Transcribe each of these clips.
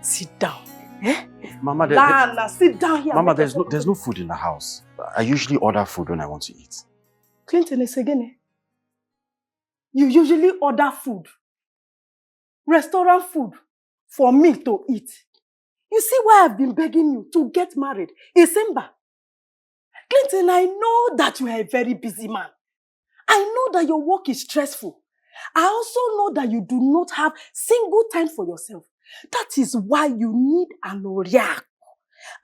Sit down. Eh? Mama, sit down here. Mama, there's no food in the house. I usually order food when I want to eat. Clinton is again. You usually order food, restaurant food, for me to eat. You see why I've been begging you to get married? December. Clinton, I know that you are a very busy man. I know that your work is stressful. I also know that you do not have single time for yourself. That is why you need an oriako,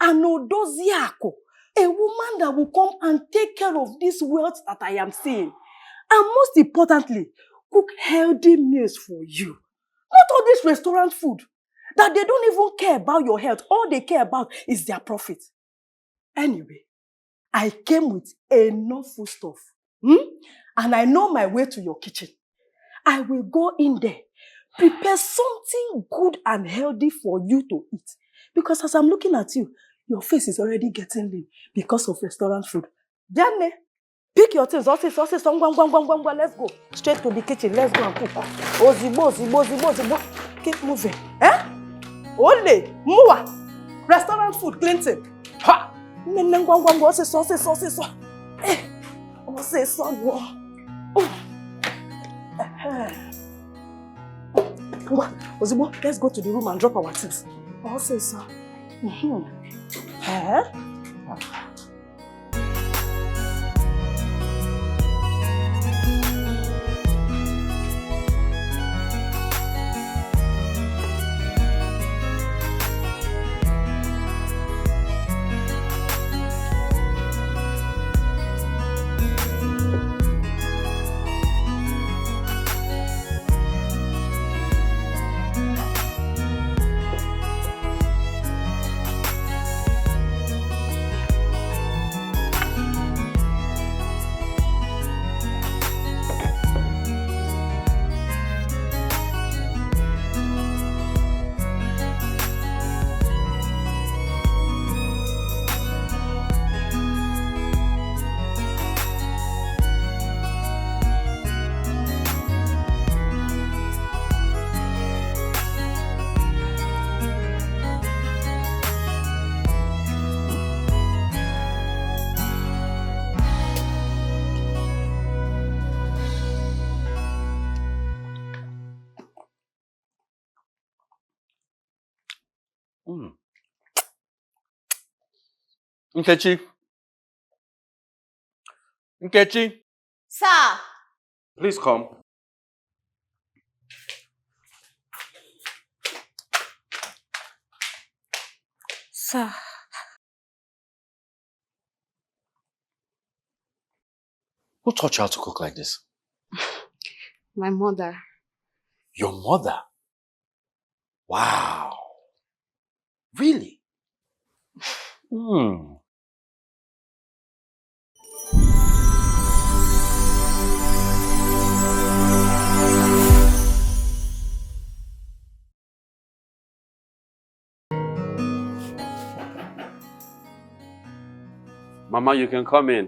an odoziako, a woman that will come and take care of this wealth that I am seeing. And most importantly, cook healthy meals for you. Not all this restaurant food that they don't even care about your health. All they care about is their profit. Anyway, I came with enough food stuff. And I know my way to your kitchen. I will go in there, prepare something good and healthy for you to eat. Because as I'm looking at you, your face is already getting lean because of restaurant food. Jane, pick your things. Let's go. Straight to the kitchen. Let's go and cook. Ozibo. Keep moving. Eh? Ole, Mua. Restaurant food, Clinton. Ha! Ozibo, let's go to the room and drop our things. Nkechi. Sir. Please come. Sir. Who taught you how to cook like this? My mother. Your mother? Wow. Really? Mama, you can come in.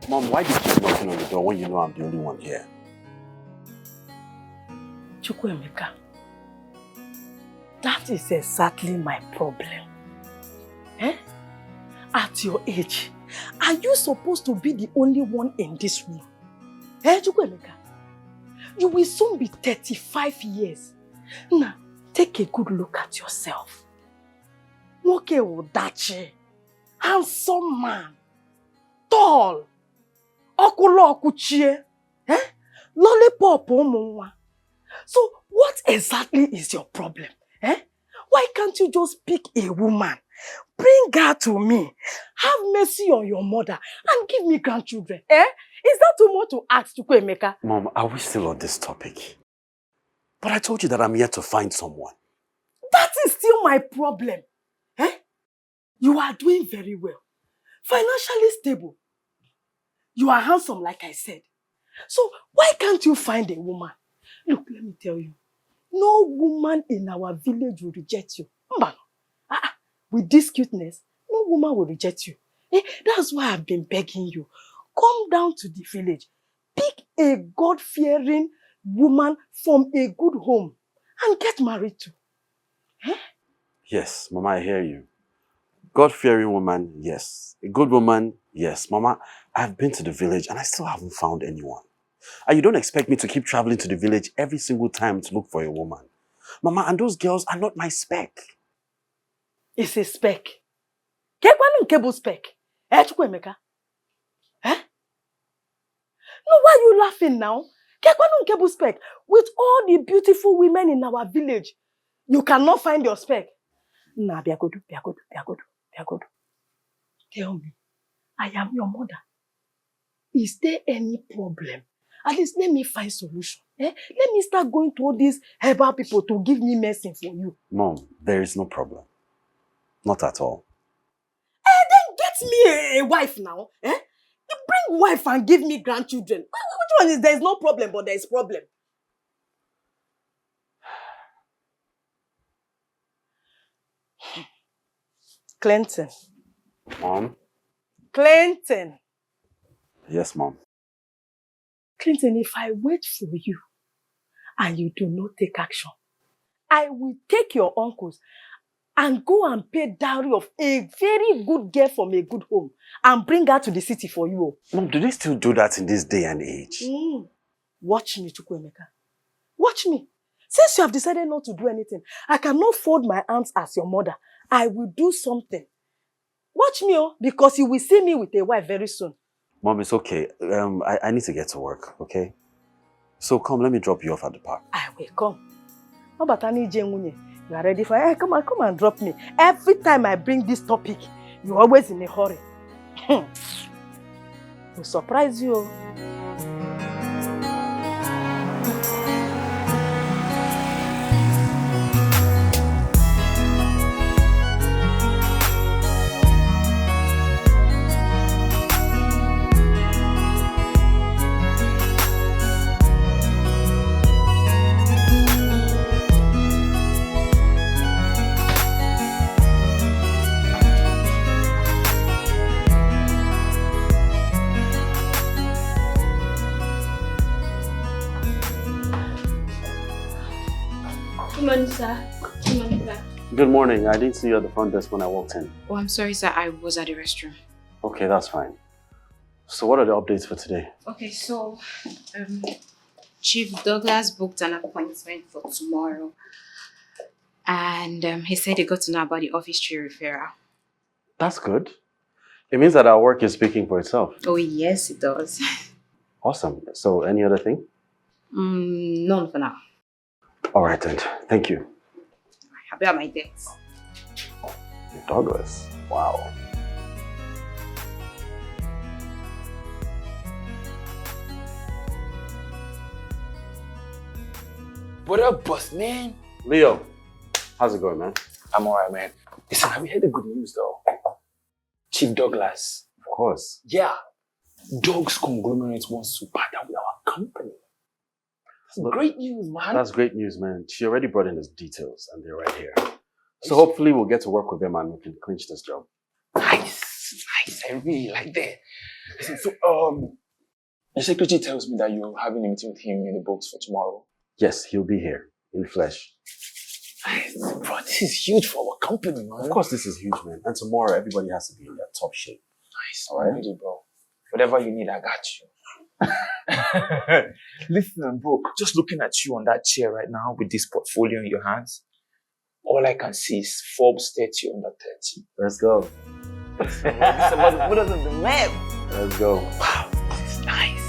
Mom, why did you keep knocking on the door when you know I'm the only one here? Chukwuemeka, that is exactly my problem. Eh? At your age, are you supposed to be the only one in this room? Eh, Chukwuemeka? You will soon be 35 years. Now, take a good look at yourself. Nwoke Odachi, handsome man, tall, okulo okuchie, lollipop omunwa. So what exactly is your problem? Why can't you just pick a woman, bring her to me, have mercy on your mother, and give me grandchildren? Is that too much to ask, Chukwuemeka? Mom, are we still on this topic? But I told you that I'm here to find someone. That is still my problem. You are doing very well. Financially stable. You are handsome, like I said. So why can't you find a woman? Look, let me tell you. No woman in our village will reject you. With this cuteness, no woman will reject you. That's why I've been begging you. Come down to the village. Pick a God-fearing woman from a good home and get married to. Eh? Yes, Mama, I hear you. God-fearing woman, yes. A good woman, yes. Mama, I've been to the village and I still haven't found anyone. And you don't expect me to keep traveling to the village every single time to look for a woman. Mama, and those girls are not my spec. It's a spec. Kekwanun cable spec. Eh, Chukwemeka? Eh? No, why are you laughing now? Kekwanun cable spec. With all the beautiful women in our village, you cannot find your spec. Nah, Biagodu. Tell me, I am your mother. Is there any problem? At least let me find solution. Eh? Let me start going to all these herbal people to give me medicine for you. Mom, there is no problem. Not at all. Then get me a wife now. Eh? You bring wife and give me grandchildren. Which one is there is no problem, but there is problem? Clinton. Mom? Clinton. Yes, Mom. Clinton, if I wait for you and you do not take action, I will take your uncles and go and pay dowry of a very good girl from a good home and bring her to the city for you. Mom, do they still do that in this day and age? Watch me, Chukwemeka. Watch me. Since you have decided not to do anything, I cannot fold my arms as your mother. I will do something. Watch me, because you will see me with a wife very soon. Mom, it's okay. I need to get to work, okay? So come, let me drop you off at the park. I will come. How about you are ready for it? Come and drop me. Every time I bring this topic, you're always in a hurry. Will surprise you. Good morning, sir. Good morning, sir. Good morning. I didn't see you at the front desk when I walked in. Oh, I'm sorry, sir. I was at the restroom. Okay, that's fine. So what are the updates for today? Okay, so Chief Douglas booked an appointment for tomorrow. And he said he got to know about the office tree referral. That's good. It means that our work is speaking for itself. Oh, yes, it does. Awesome. So any other thing? None for now. All right then. Thank you. Happy about my debts. Douglas. Wow. What up, boss man? Leo, how's it going, man? I'm alright, man. Listen, have you heard the good news though? Chief Douglas. Of course. Yeah. Dogs Conglomerate wants to partner with our company. That's great news, man. That's great news, man. She already brought in the details and they're right here. So hopefully we'll get to work with them and we can clinch this job. Nice. I really like that. Listen, so, the secretary tells me that you're having a meeting with him in the books for tomorrow. Yes, he'll be here in flesh. Bro, this is huge for our company, man. Of course, this is huge, man. And tomorrow, everybody has to be in their top shape. Nice. All right, ready, bro. Whatever you need, I got you. Listen, bro, just looking at you on that chair right now with this portfolio in your hands, all I can see is Forbes 30 under 30. Let's go. This is about to put us on the map. Let's go. Wow, this is nice.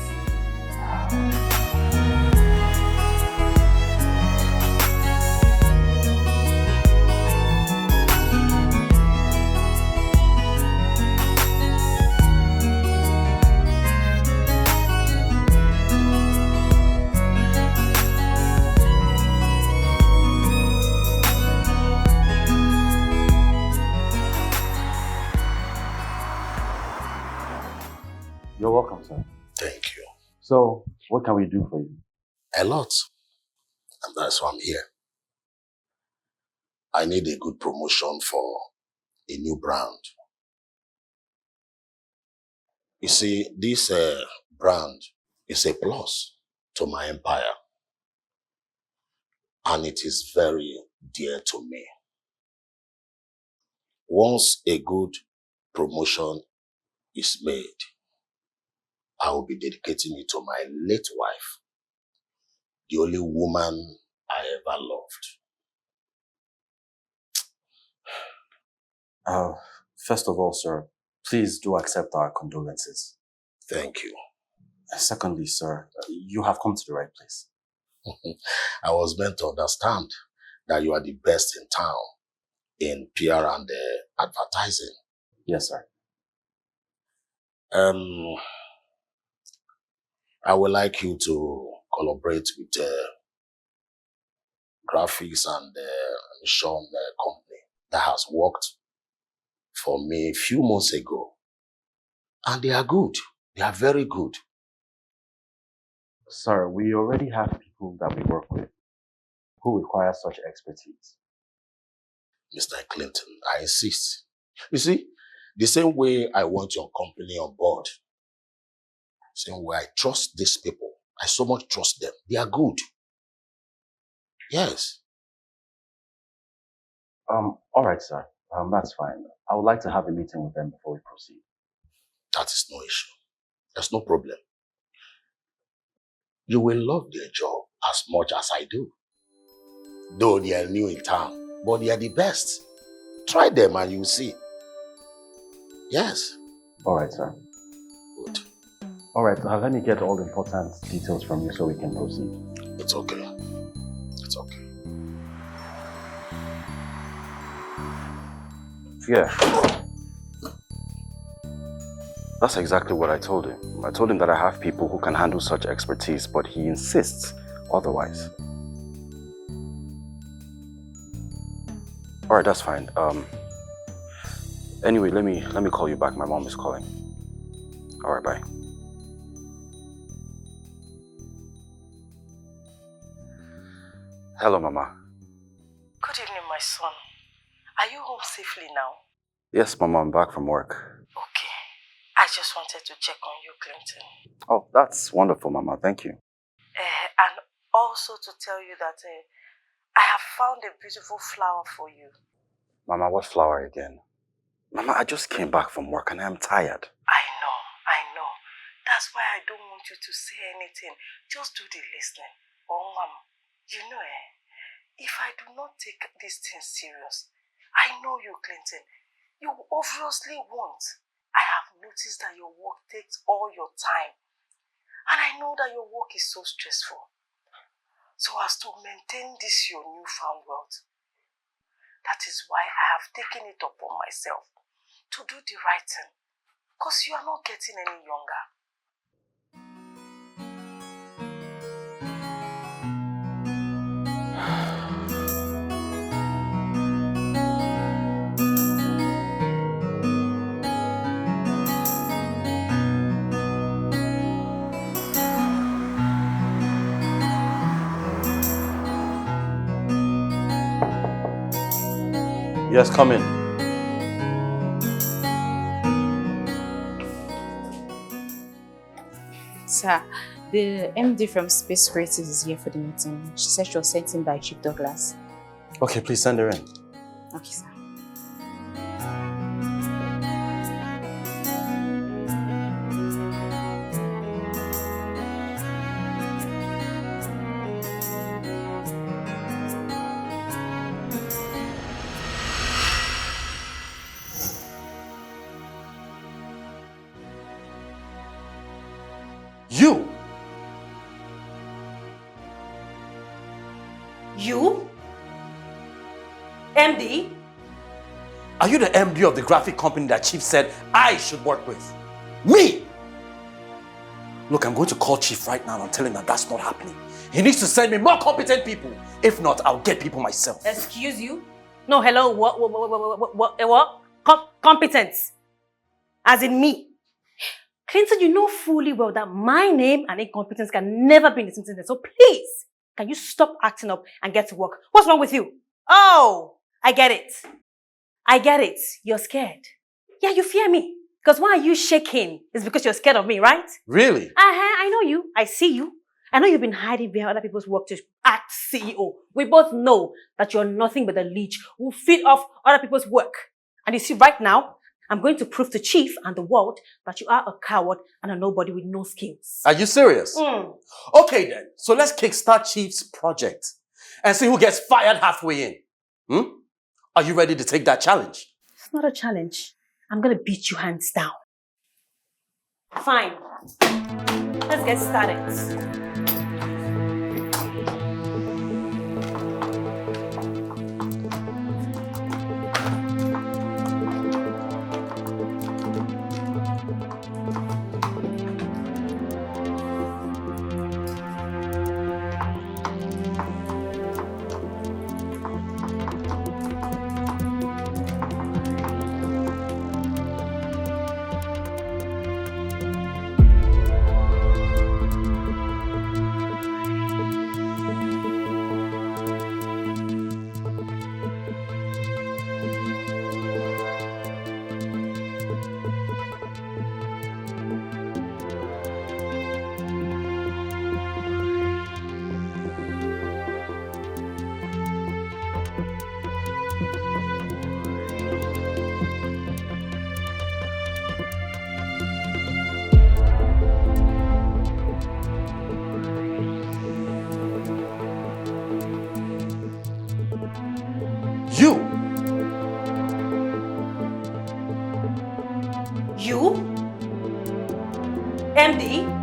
You're welcome, sir. Thank you. So, what can we do for you? A lot. And that's why I'm here. I need a good promotion for a new brand. You see, this brand is a plus to my empire. And it is very dear to me. Once a good promotion is made, I will be dedicating it to my late wife, the only woman I ever loved. First of all, sir, please do accept our condolences. Thank you. Secondly, sir, you have come to the right place. I was meant to understand that you are the best in town in PR and advertising. Yes, sir. I would like you to collaborate with graphics and Sean company that has worked for me a few months ago. And they are good. They are very good. Sir, we already have people that we work with who require such expertise. Mr. Clinton, I insist. You see, the same way I want your company on board, same way I trust these people. I so much trust them. They are good. Yes. All right, sir. That's fine. I would like to have a meeting with them before we proceed. That is no issue. There's no problem. You will love their job as much as I do. Though they are new in town, but they are the best. Try them and you'll see. Yes. All right, sir. Good. All right, let me get all the important details from you so we can proceed. It's okay. It's okay. Yeah. That's exactly what I told him. I told him that I have people who can handle such expertise, but he insists otherwise. All right, that's fine. Anyway, let me call you back. My mom is calling. All right, bye. Hello, Mama. Good evening, my son. Are you home safely now? Yes, Mama, I'm back from work. Okay. I just wanted to check on you, Clinton. Oh, that's wonderful, Mama. Thank you. And also to tell you that I have found a beautiful flower for you. Mama, what flower again? Mama, I just came back from work and I'm tired. I know. That's why I don't want you to say anything. Just do the listening. Oh, Mom, you know, if I do not take this thing serious, I know you, Clinton. You obviously won't. I have noticed that your work takes all your time. And I know that your work is so stressful. So as to maintain this your newfound wealth, that is why I have taken it upon myself to do the right thing. Because you are not getting any younger. Yes, come in. Sir, the MD from Space Creators is here for the meeting. She said she was sent in by Chief Douglas. Okay, please send her in. Okay, sir. You! You? MD? Are you the MD of the graphic company that Chief said I should work with? Me! Look, I'm going to call Chief right now and tell him that that's not happening. He needs to send me more competent people. If not, I'll get people myself. Excuse you? No, hello, what? Competence. As in me. Clinton, you know fully well that my name and incompetence can never be in the same sentence. So please, can you stop acting up and get to work? What's wrong with you? Oh, I get it. You're scared. Yeah, you fear me. Because why are you shaking? It's because you're scared of me, right? Really? I know you. I see you. I know you've been hiding behind other people's work to act CEO. We both know that you're nothing but a leech who feed off other people's work. And you see, right now, I'm going to prove to Chief and the world that you are a coward and a nobody with no skills. Are you serious? Okay then, so let's kickstart Chief's project and see who gets fired halfway in. Are you ready to take that challenge? It's not a challenge. I'm going to beat you hands down. Fine. Let's get started. You? MD?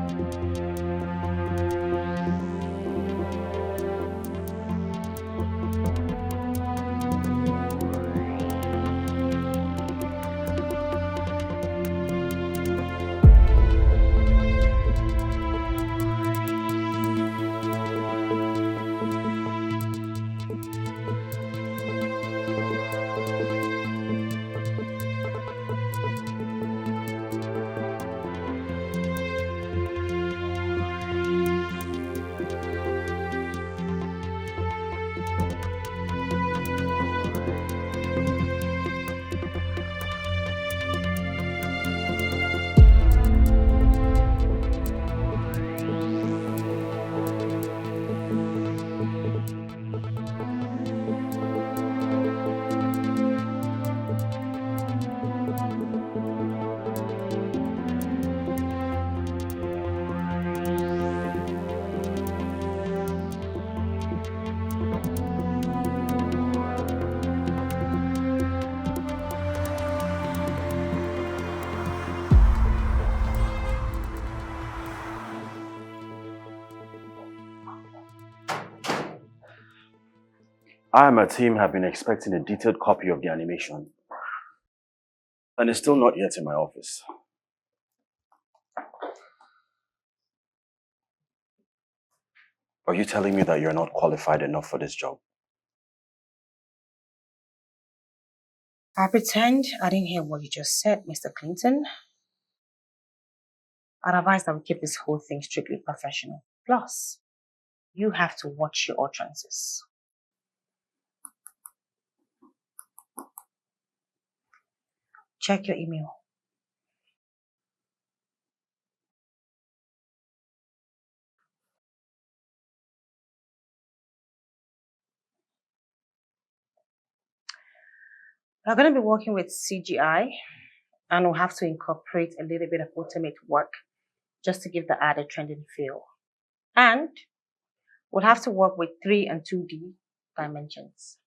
I and my team have been expecting a detailed copy of the animation. And it's still not yet in my office. Are you telling me that you're not qualified enough for this job? I pretend I didn't hear what you just said, Mr. Clinton. I'd advise that we keep this whole thing strictly professional. Plus, you have to watch your utterances. Check your email. We're going to be working with CGI, and we'll have to incorporate a little bit of ultimate work just to give the ad a trending feel. And we'll have to work with 3 and 2D dimensions.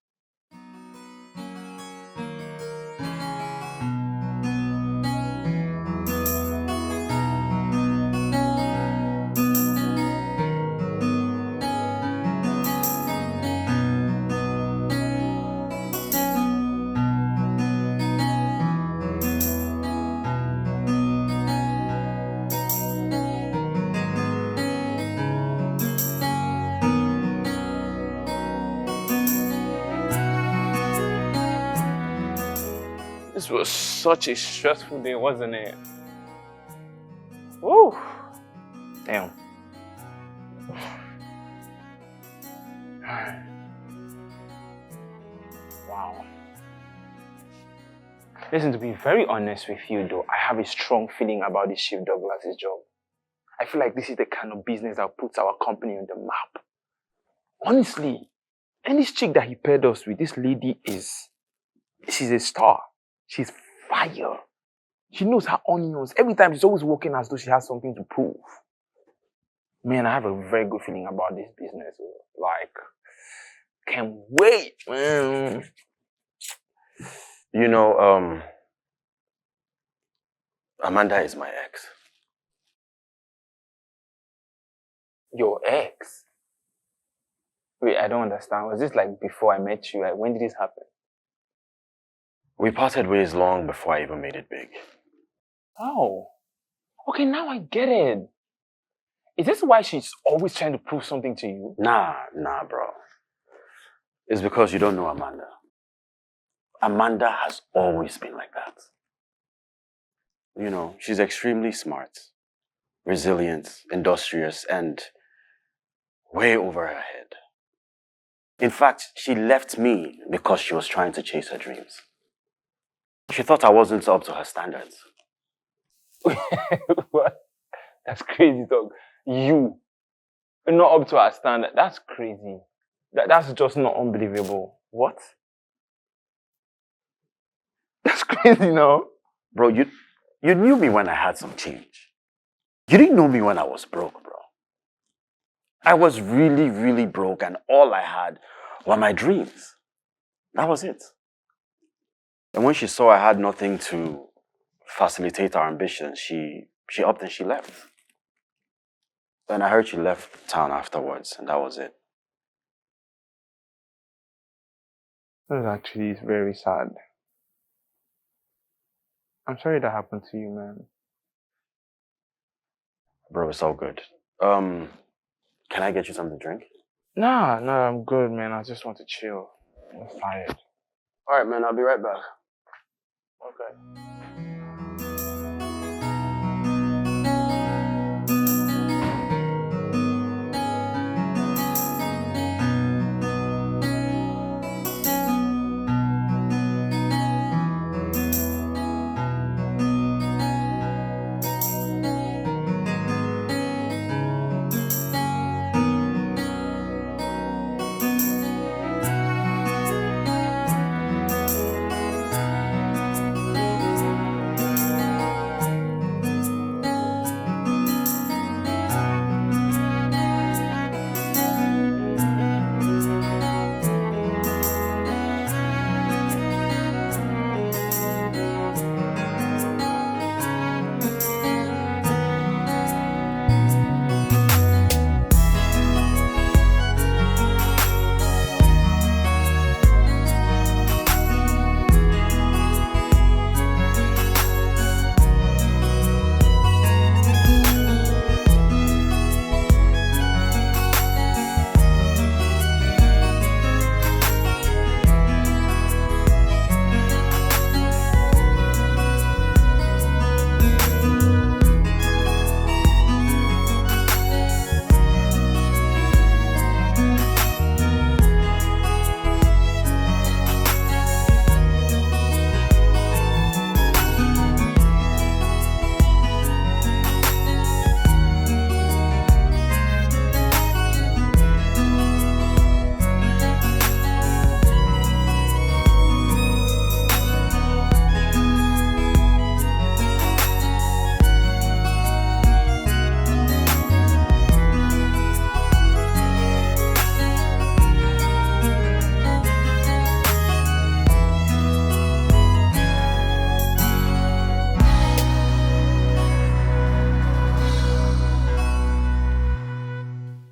This was such a stressful day, wasn't it? Woo! Damn. Wow. Listen, to be very honest with you though, I have a strong feeling about this Chief Douglas's job. I feel like this is the kind of business that puts our company on the map. Honestly, and this chick that he paired us with, this lady she's a star. She's fire. She knows her onions. Every time she's always working as though she has something to prove. Man, I have a very good feeling about this business. Like, can't wait, man. You know, Amanda is my ex. Your ex? Wait, I don't understand. Was this like before I met you? Like, when did this happen? We parted ways long before I even made it big. Oh. Okay, now I get it. Is this why she's always trying to prove something to you? Nah, bro. It's because you don't know Amanda. Amanda has always been like that. You know, she's extremely smart, resilient, industrious, and way over her head. In fact, she left me because she was trying to chase her dreams. She thought I wasn't up to her standards. What? That's crazy, dog. You're not up to our standard. That's crazy. That's just not unbelievable. What? That's crazy now. Bro, you knew me when I had some change. You didn't know me when I was broke, bro. I was really, really broke, and all I had were my dreams. That was it. And when she saw I had nothing to facilitate our ambitions, she upped and she left. And I heard she left town afterwards, and that was it. That actually is very sad. I'm sorry that happened to you, man. Bro, it's all good. Can I get you something to drink? Nah, I'm good, man. I just want to chill. I'm tired. All right, man, I'll be right back. Okay.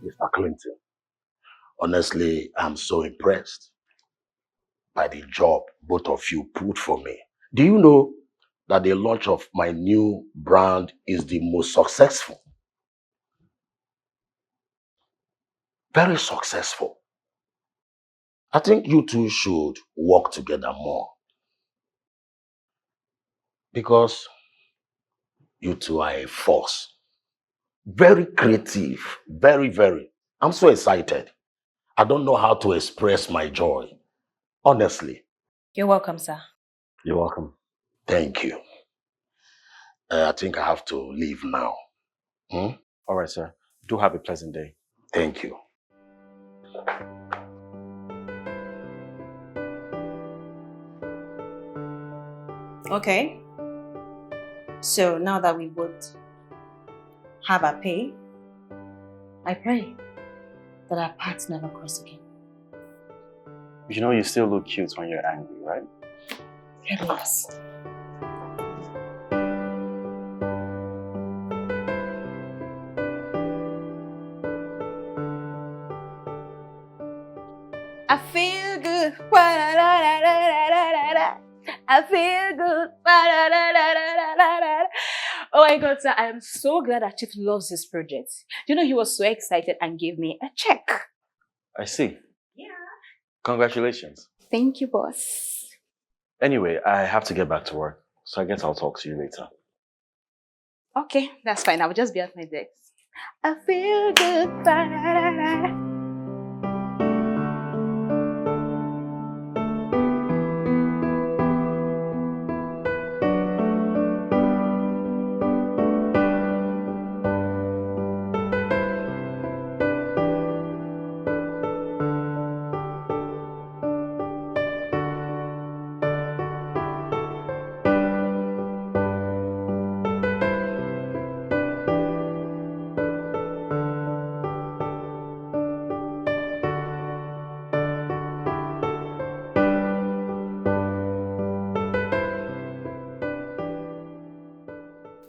Mr. Clinton, honestly, I'm so impressed by the job both of you put for me. Do you know that the launch of my new brand is the most successful? Very successful. I think you two should work together more because you two are a force. Very creative, very, very. I'm so excited. I don't know how to express my joy. Honestly. You're welcome, sir. You're welcome. Thank you. I think I have to leave now. Hmm? All right, sir. Do have a pleasant day. Thank you. Okay. So now that we both have our pay, I pray that our paths never cross again. You know you still look cute when you're angry, right? Yes. I feel good. I feel good. Oh my God, sir, I am so glad that Chief loves this project. You know, he was so excited and gave me a check. I see. Yeah. Congratulations. Thank you, boss. Anyway, I have to get back to work, so I guess I'll talk to you later. Okay, that's fine. I will just be at my desk. I feel good.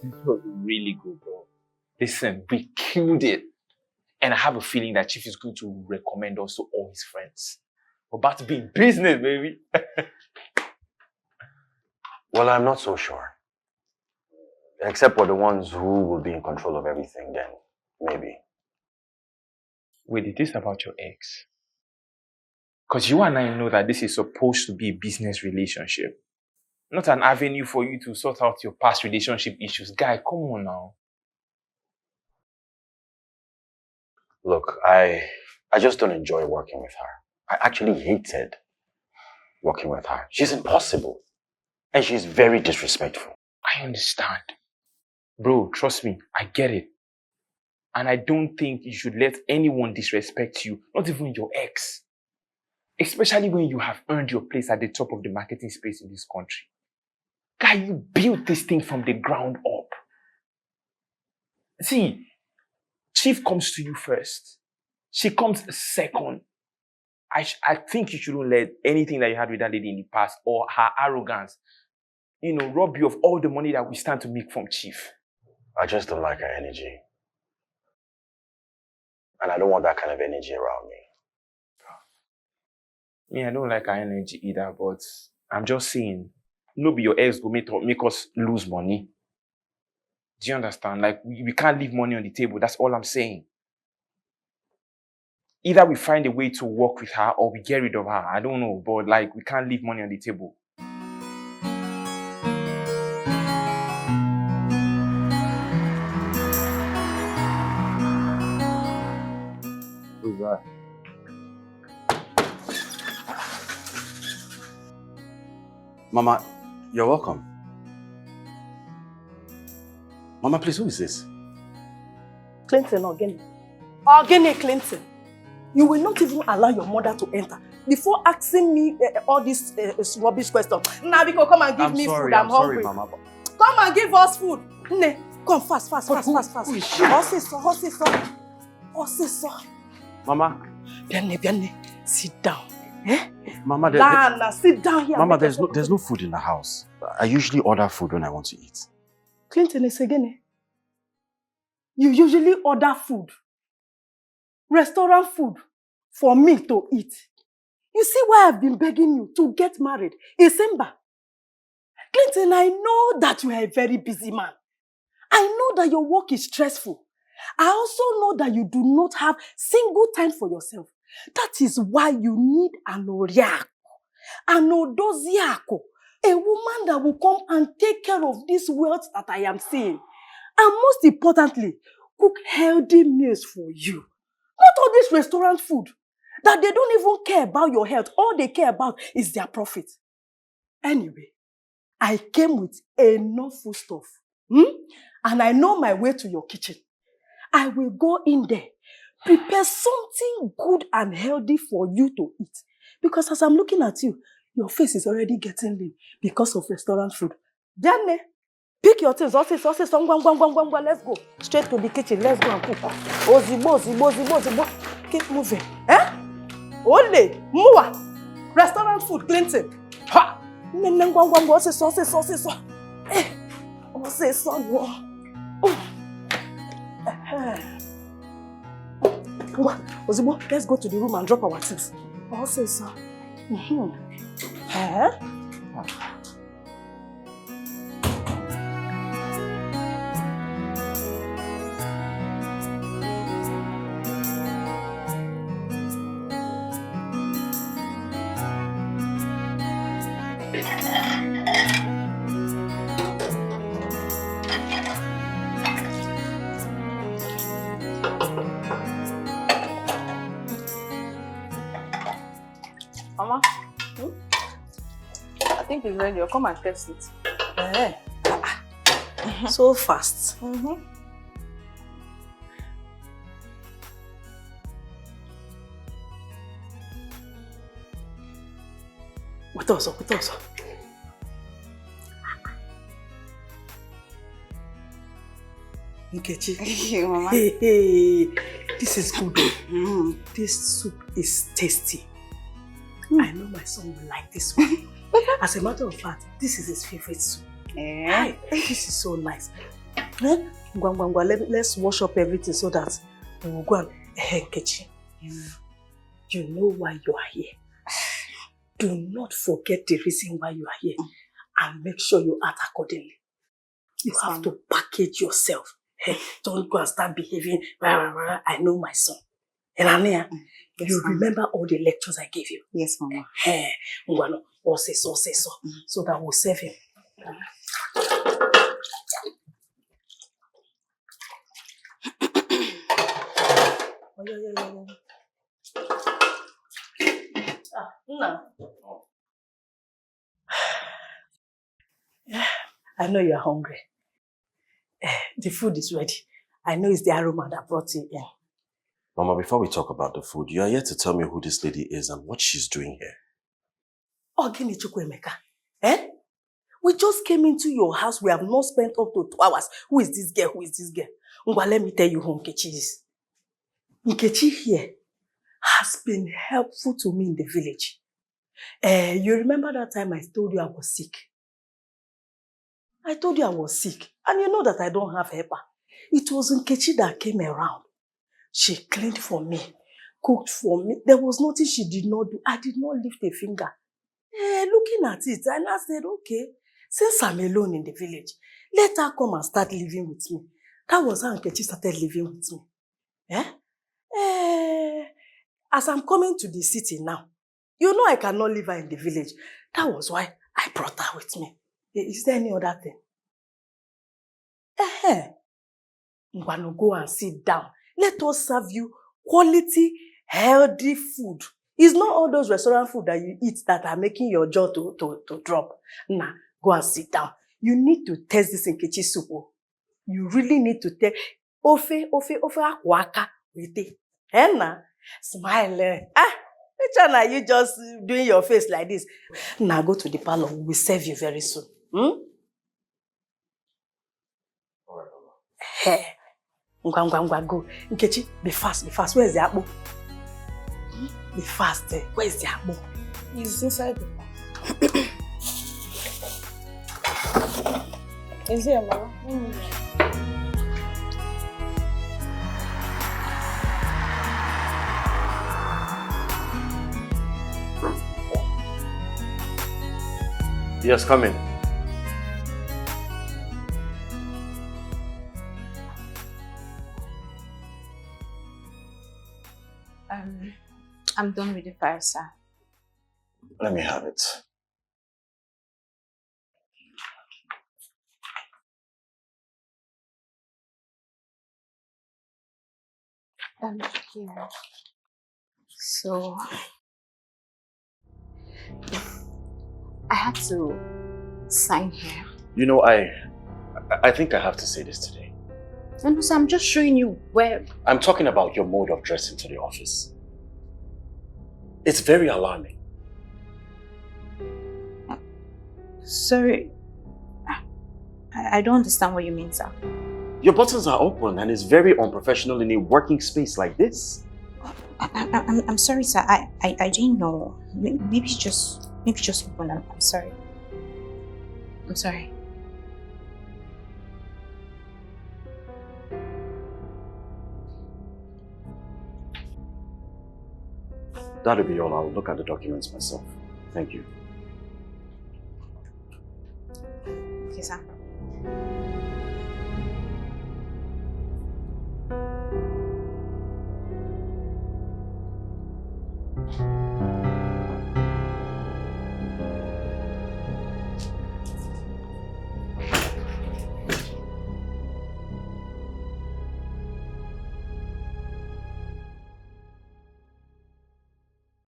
This was really good, bro. Listen, we killed it. And I have a feeling that Chief is going to recommend us to all his friends. We're about to be in business, baby. Well, I'm not so sure. Except for the ones who will be in control of everything, then maybe. Wait, is this about your ex? Because you and I know that this is supposed to be a business relationship. Not an avenue for you to sort out your past relationship issues. Guy, come on now. Look, I just don't enjoy working with her. I actually hated working with her. She's impossible. And she's very disrespectful. I understand. Bro, trust me, I get it. And I don't think you should let anyone disrespect you, not even your ex. Especially when you have earned your place at the top of the marketing space in this country. Guy, you built this thing from the ground up. See, Chief comes to you first. She comes second. I think you shouldn't let anything that you had with that lady in the past or her arrogance, rob you of all the money that we stand to make from Chief. I just don't like her energy. And I don't want that kind of energy around me. Yeah, I don't like her energy either, but I'm just saying, no be your ex go make us lose money. Do you understand? Like, we can't leave money on the table. That's all I'm saying. Either we find a way to work with her or we get rid of her. I don't know, but like, we can't leave money on the table. Who's that? Mama, you're welcome. Mama, please, who is this? Clinton Ogene. Ogene Clinton. You will not even allow your mother to enter before asking me all these rubbish questions. Nabiko, come and give me food. I'm hungry. Sorry, Mama. Come and give us food. Ne, come fast. Who is she? Osiso. Mama. Bianne, sit down. Eh? Mama, Lana, sit down here. Mama, there's no food in the house. I usually order food when I want to eat. Clinton is again. You usually order food, restaurant food, for me to eat. You see why I've been begging you to get married? December. Clinton, I know that you are a very busy man. I know that your work is stressful. I also know that you do not have single time for yourself. That is why you need an oriako, an odoziako, a woman that will come and take care of this wealth that I am seeing. And most importantly, cook healthy meals for you. Not all this restaurant food that they don't even care about your health. All they care about is their profit. Anyway, I came with enough food stuff. And I know my way to your kitchen. I will go in there, prepare something good and healthy for you to eat. Because as I'm looking at you, your face is already getting lean because of restaurant food. Diane, pick your things. Let's go. Straight to the kitchen. Let's go and cook. Ozibo. Keep moving. Ole, Mua. Restaurant food, Clinton. Ha! Ozibo, let's go to the room and drop our things. Mama, I think it's ready. I'll come and test it. So fast. What else? Nkechi. Mama. Hey, this is good. This soup is tasty. I know my son will like this one. As a matter of fact, this is his favorite soup. This is so nice. Let's wash up everything so that we will go and Nkechi. You know why you are here. Do not forget the reason why you are here and make sure you act accordingly. You have to package yourself. Don't go and start behaving. I know my son. Elania, you remember all the lectures I gave you? Yes, Mama. Say so. So that we'll save him. I know you're hungry. The food is ready. I know it's the aroma that brought you in. Mama, before we talk about the food, you are yet to tell me who this lady is and what she's doing here. Ogini Chukwemeka. We just came into your house. We have not spent up to 2 hours. Who is this girl? Ngwa, let me tell you who Nkechi is. Nkechi here has been helpful to me in the village. You remember that time I told you I was sick? I told you I was sick. And you know that I don't have helper. It was Nkechi that came around. She cleaned for me, cooked for me. There was nothing she did not do. I did not lift a finger. Looking at it, and I said, okay, since I'm alone in the village, let her come and start living with me. That was how Nkechi started living with me. As I'm coming to the city now, you know I cannot leave her in the village. That was why I brought her with me. Is there any other thing? I'm going to go and sit down. Let us serve you quality, healthy food. It's not all those restaurant food that you eat that are making your jaw to drop. Nah, go and sit down. You need to taste this Nkechi soup. You really need to taste. Ofe akwaka with it. Smile. Which one are you just doing your face like this? Now go to the parlor. We will serve you very soon. Hey. Ngwa, go. Nkechi, be fast. Where's the apple? Be fast. Where's the apple? It's inside the Is here, Mama? Yes, come in. I'm done with the fire, sir. Let me have it. Yeah. So I had to sign here. You know, I think I have to say this today. And so I'm just showing you where... I'm talking about your mode of dressing to the office. It's very alarming. Sorry. I don't understand what you mean, sir. Your buttons are open and it's very unprofessional in a working space like this. I'm sorry, sir. I didn't know. Maybe just open. I'm sorry. I'm sorry. That'll be all. I'll look at the documents myself. Thank you. Okay, sir.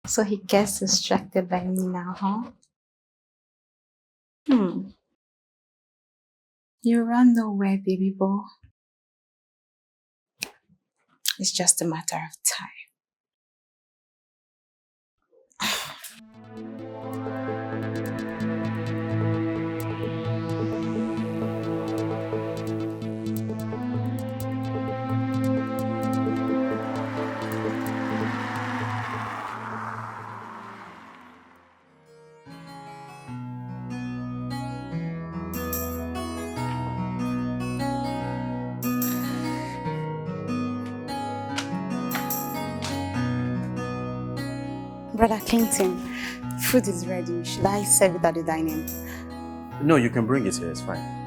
So he gets distracted by me now, huh? You run nowhere, baby boy. It's just a matter of time. Brother Clinton, food is ready. Should I serve it at the dining? No, you can bring it here. It's fine.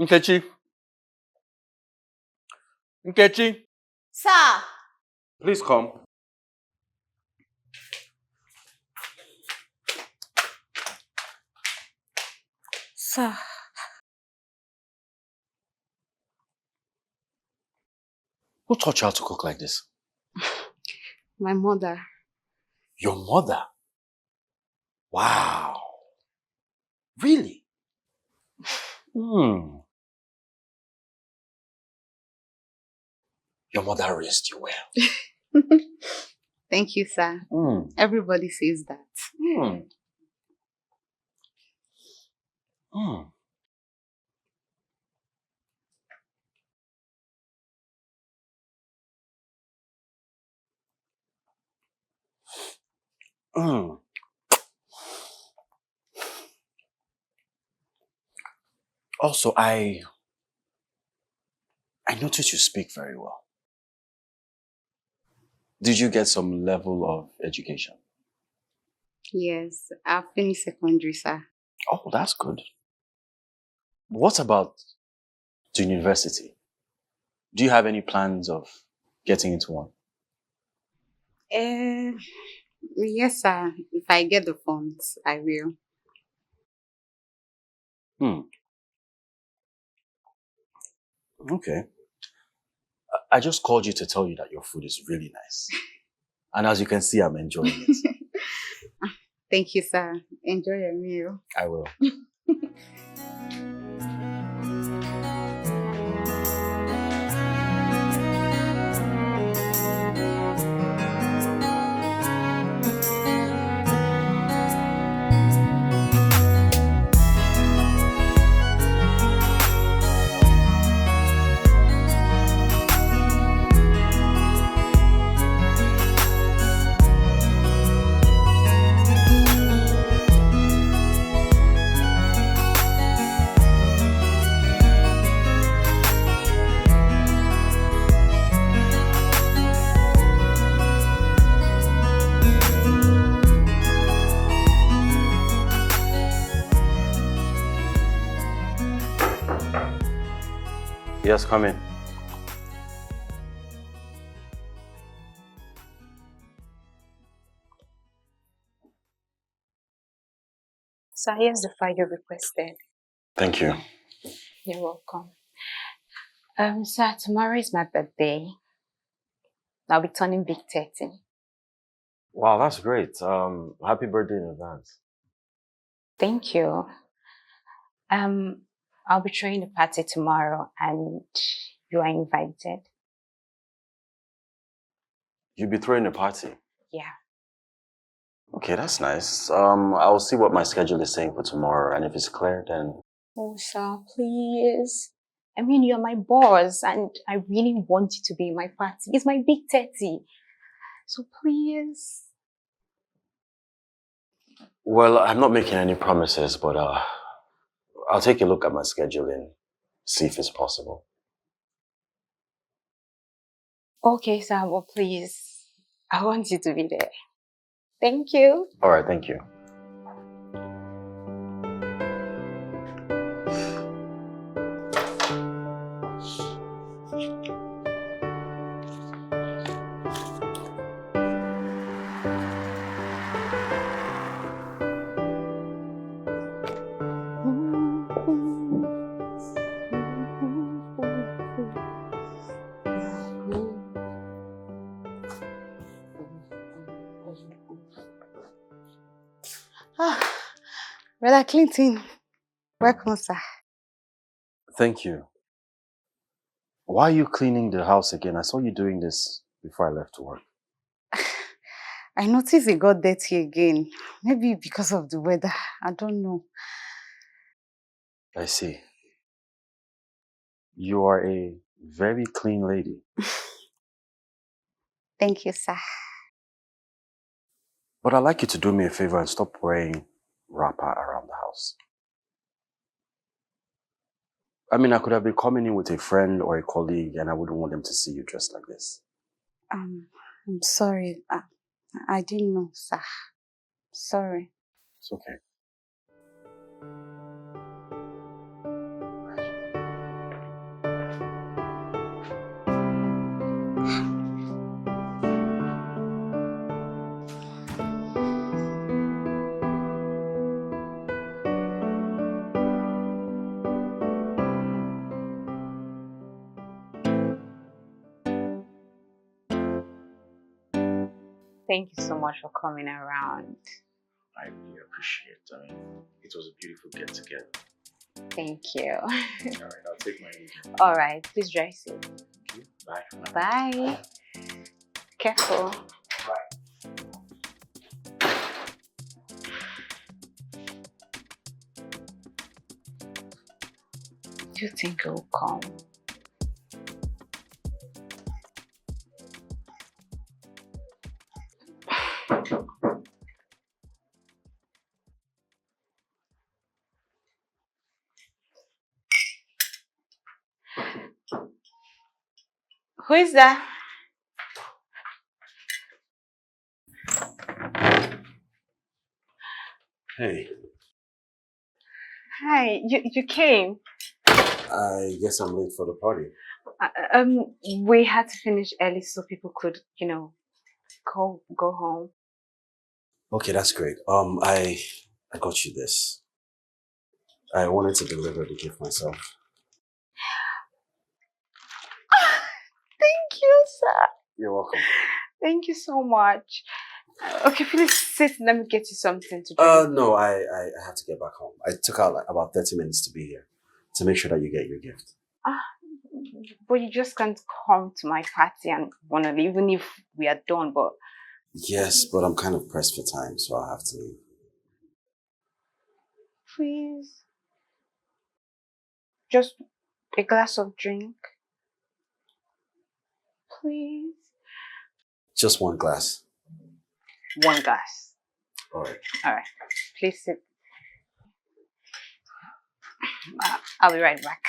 Nkechi. Nkechi. Sir! Please come. Sir. Who taught you how to cook like this? My mother. Your mother? Wow. Really? Your mother raised you well. Thank you, sir. Everybody says that. Also, I notice you speak very well. Did you get some level of education? Yes, I've finished secondary, sir. Oh, that's good. What about the university? Do you have any plans of getting into one? Uh, yes, sir. If I get the funds, I will. Hmm. Okay. I just called you to tell you that your food is really nice. And as you can see, I'm enjoying it. Thank you, sir. Enjoy your meal. I will. Yes, come in. So here's the file you requested. Thank you. You're welcome. Sir, tomorrow is my birthday. I'll be turning big 30. Wow, that's great. Happy birthday in advance. Thank you. I'll be throwing the party tomorrow and you are invited. You'll be throwing a party. Yeah. Okay, that's nice. I'll see what my schedule is saying for tomorrow, and if it's clear, then... Oh, sir, please. I mean, you're my boss and I really want you to be in my party. It's my big 30. So please. Well, I'm not making any promises, but I'll take a look at my schedule and see if it's possible. Okay, sir, well, please. I want you to be there. Thank you. All right, thank you. Brother Clinton, welcome, sir. Thank you. Why are you cleaning the house again? I saw you doing this before I left to work. I noticed it got dirty again. Maybe because of the weather. I don't know. I see. You are a very clean lady. Thank you, sir. But I'd like you to do me a favor and stop wearing wrapper around the house. I mean, I could have been coming in with a friend or a colleague and I wouldn't want them to see you dressed like this. I'm sorry. I didn't know, sir. Sorry. It's okay. Thank you so much for coming around. I really appreciate it. I mean, it was a beautiful get together. Thank you. All right, I'll take my leave. All right, please drive safe. Thank you. Bye. Bye. Careful. Do you think it will come? Who is that? Hey, Hi, you came. I guess I'm late for the party. We had to finish early so people could, go home. Okay, that's great. I got you this. I wanted to deliver the gift myself. Thank you, sir. You're welcome. Thank you so much. Okay, please sit. Let me get you something to drink. No, I have to get back home. I took out like about 30 minutes to be here to make sure that you get your gift. But you just can't come to my party and wanna leave, even if we are done. But Yes, but I'm kind of pressed for time, so I'll have to leave. please, just a glass of drink, please. Just one glass. One glass. All right. All right. Please sit. I'll be right back.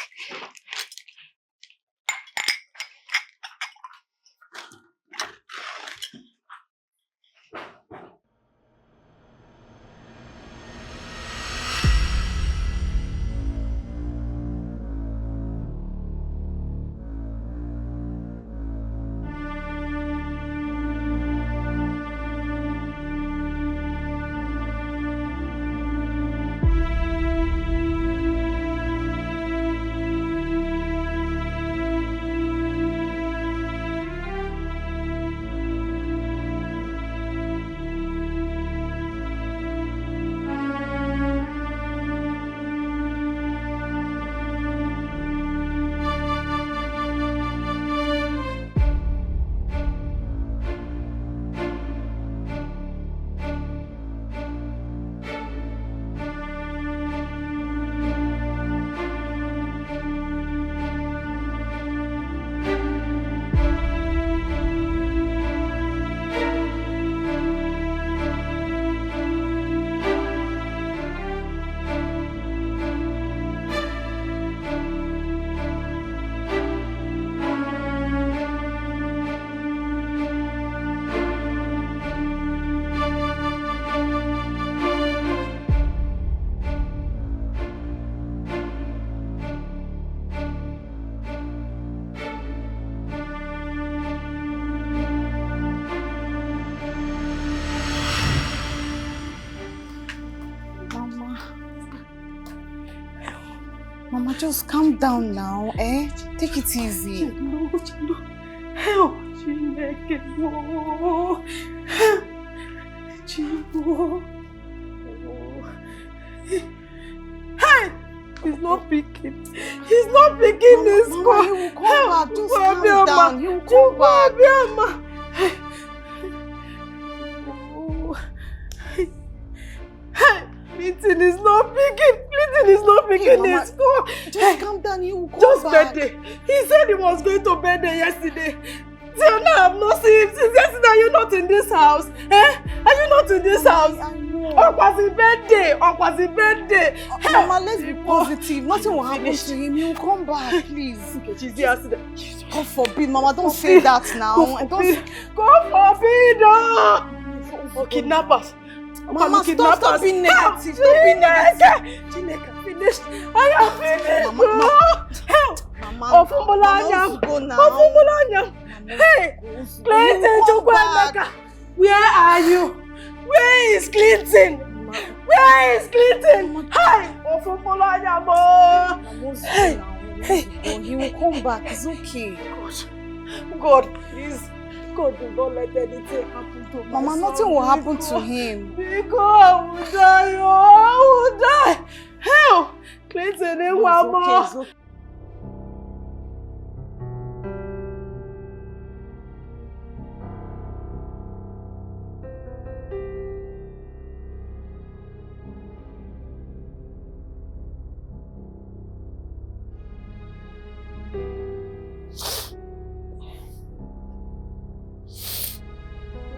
Mama, just calm down now, eh? Take it easy. Help! Chineke, no! Help! Chibo! Hey! He's not picking. He's not picking this call. Mama, he will come back. Just calm down. He will come back. Hey! Clinton is not picking. Clinton is not picking his call. Just calm down. He will come Just back. birthday. He said he was going to birthday yesterday. Till now, I've not seen him since yesterday. Are you not in this house? Eh? Are you not in this house? I know. Okwa's birthday. Okwa's birthday. Mama, let's be positive. Nothing will happen to him. He will come back, please. Okay, she's here. God forbid, Mama. Don't say that now. God forbid. Oh, kidnappers. Mama, stop being negative. Stop being negative. Chineke, finished. I am finished. Mama, help. Mama, go now. Hey, Clinton Chukwuemeka, where are you? Where is Clinton? Where is Clinton? Hey, Hey, he will come back. It's okay. God, please. God, do not let anything happen to my Mama, son. nothing will happen to him. Because I will die. I will die. Help! Clinton, It's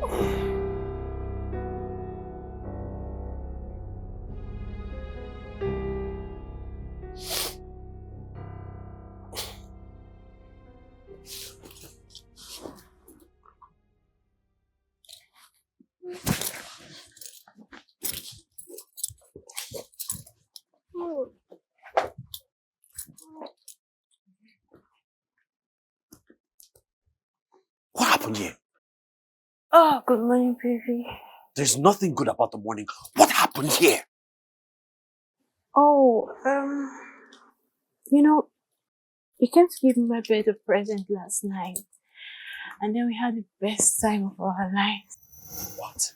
okay. Good morning, baby. There's nothing good about the morning. What happened here? Oh, you know, you came to give me my birthday present last night. And then we had the best time of our lives. What?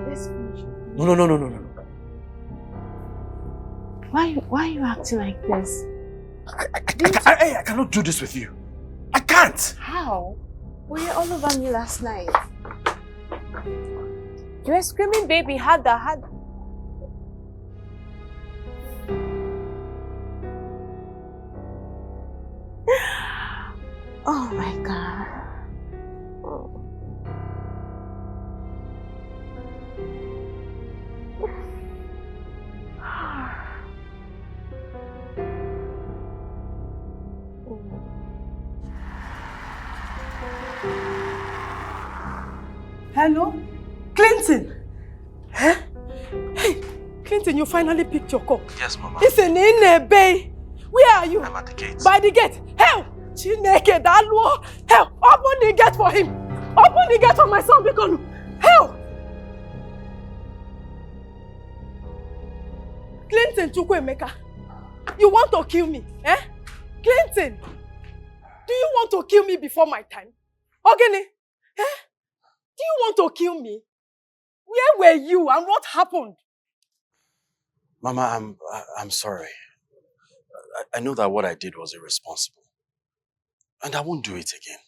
Let's finish. No. Why are you acting like this? I cannot do this with you. I can't. How? Were you all over me last night? You were screaming, baby, harder. Oh my God. Oh. Hello? Clinton? Huh? Hey, Clinton, you finally picked your call. Yes, Mama. Listen, in bay. Where are you? I'm at the gate. By the gate. Help! Chineke, Daluo. Help! Open the gate for him. Open the gate for my son, Bikonu. Help! Clinton Chukwemeka, you want to kill me, eh? Clinton, do you want to kill me before my time? Ogene, eh? Do you want to kill me? Where were you and what happened? Mama, I'm sorry. I know that what I did was irresponsible. And I won't do it again.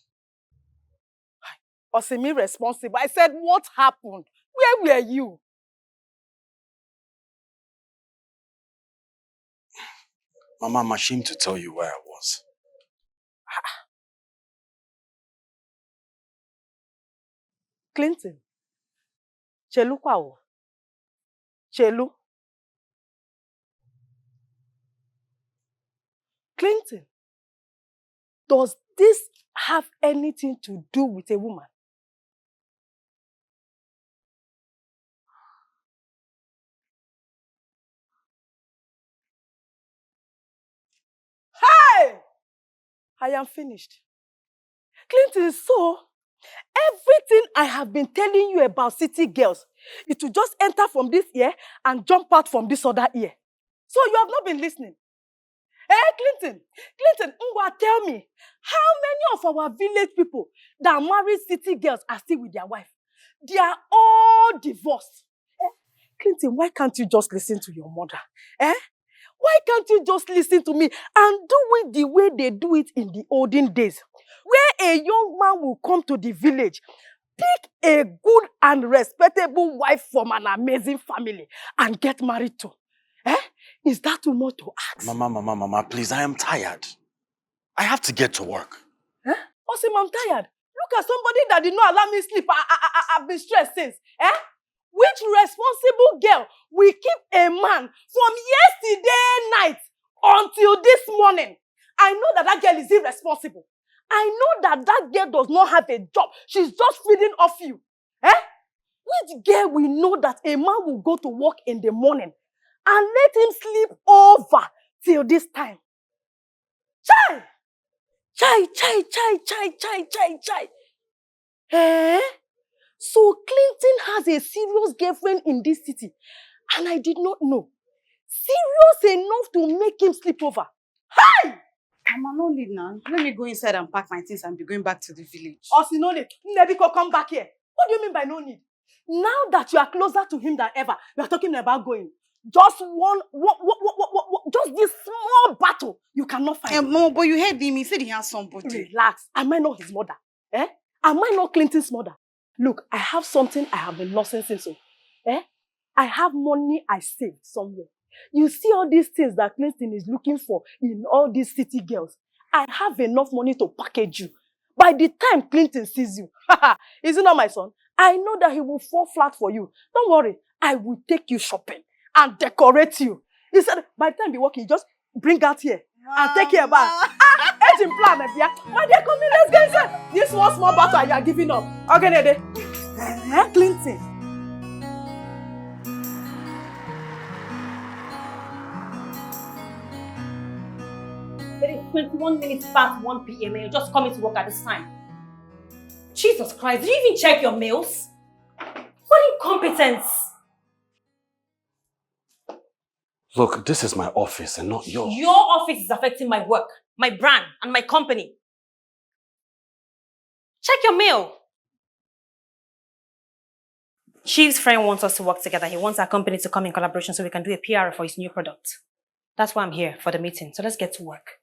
Osimi responsible. I said, what happened? Where were you? Mama, I'm ashamed to tell you where I was. Clinton. Chelu kwao. Chelu. Clinton. Does this have anything to do with a woman? Hey! I am finished. Clinton, so everything I have been telling you about city girls, it will just enter from this ear and jump out from this other ear. So you have not been listening. Hey, Clinton, Ngwa, tell me, how many of our village people that married city girls are still with their wife? They are all divorced. Clinton, why can't you just listen to your mother? Why can't you just listen to me and do it the way they do it in the olden days? Where a young man will come to the village, pick a good and respectable wife from an amazing family and get married to. Is that too much to ask? Mama, please, I am tired. I have to get to work. Osim, I'm tired. Look at somebody that did not allow me sleep. I've been stressed since. Which responsible girl will keep a man from yesterday night until this morning? I know that girl is irresponsible. I know that girl does not have a job. She's just feeding off you. Which girl will know that a man will go to work in the morning and let him sleep over till this time? Chai! So Clinton has a serious girlfriend in this city, and I did not know. Serious enough to make him sleep over. Hi! Mama, no need now. Let me go inside and pack my things and be going back to the village. Osinole, Nebiko, come back here. What do you mean by no need? Now that you are closer to him than ever, we are talking about going. Just just this small battle you cannot find. Mama, but you heard him. He said he has somebody. Relax. Am I not his mother? Am I not Clinton's mother? Look, I have something I have been losing since. I have money I saved somewhere. You see all these things that Clinton is looking for in all these city girls. I have enough money to package you. By the time Clinton sees you, is it not my son? I know that he will fall flat for you. Don't worry. I will take you shopping and decorate you. He said, by the time you're working, just bring out here and take care back. Agent plan, my dear, come in, let's go inside. This one small battle you are giving up. Okay, Nede. Clinton. 21 minutes past 1 p.m. and you're just coming to work at this time. Jesus Christ, did you even check your mails? What incompetence! Look, this is my office and not yours. Your office is affecting my work, my brand, and my company. Check your mail. Chief's friend wants us to work together. He wants our company to come in collaboration so we can do a PR for his new product. That's why I'm here, for the meeting. So let's get to work.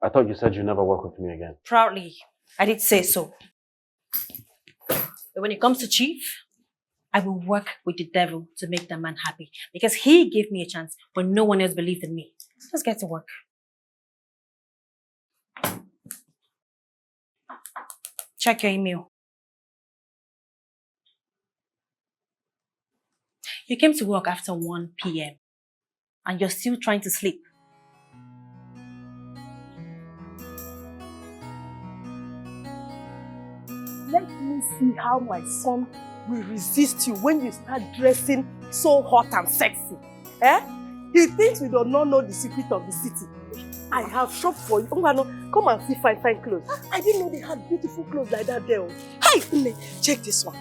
I thought you said you'd never work with me again. Proudly, I did say so. But when it comes to Chief, I will work with the devil to make that man happy. Because he gave me a chance when no one else believed in me. Let's get to work. Check your email. You came to work after 1 p.m. and you're still trying to sleep. Let me see how my son will resist you when you start dressing so hot and sexy. Eh? He thinks we do not know the secret of the city. I have shopped for you. Ungano, come and see fine clothes. I didn't know they had beautiful clothes like that there. Hey, Nne, check this one.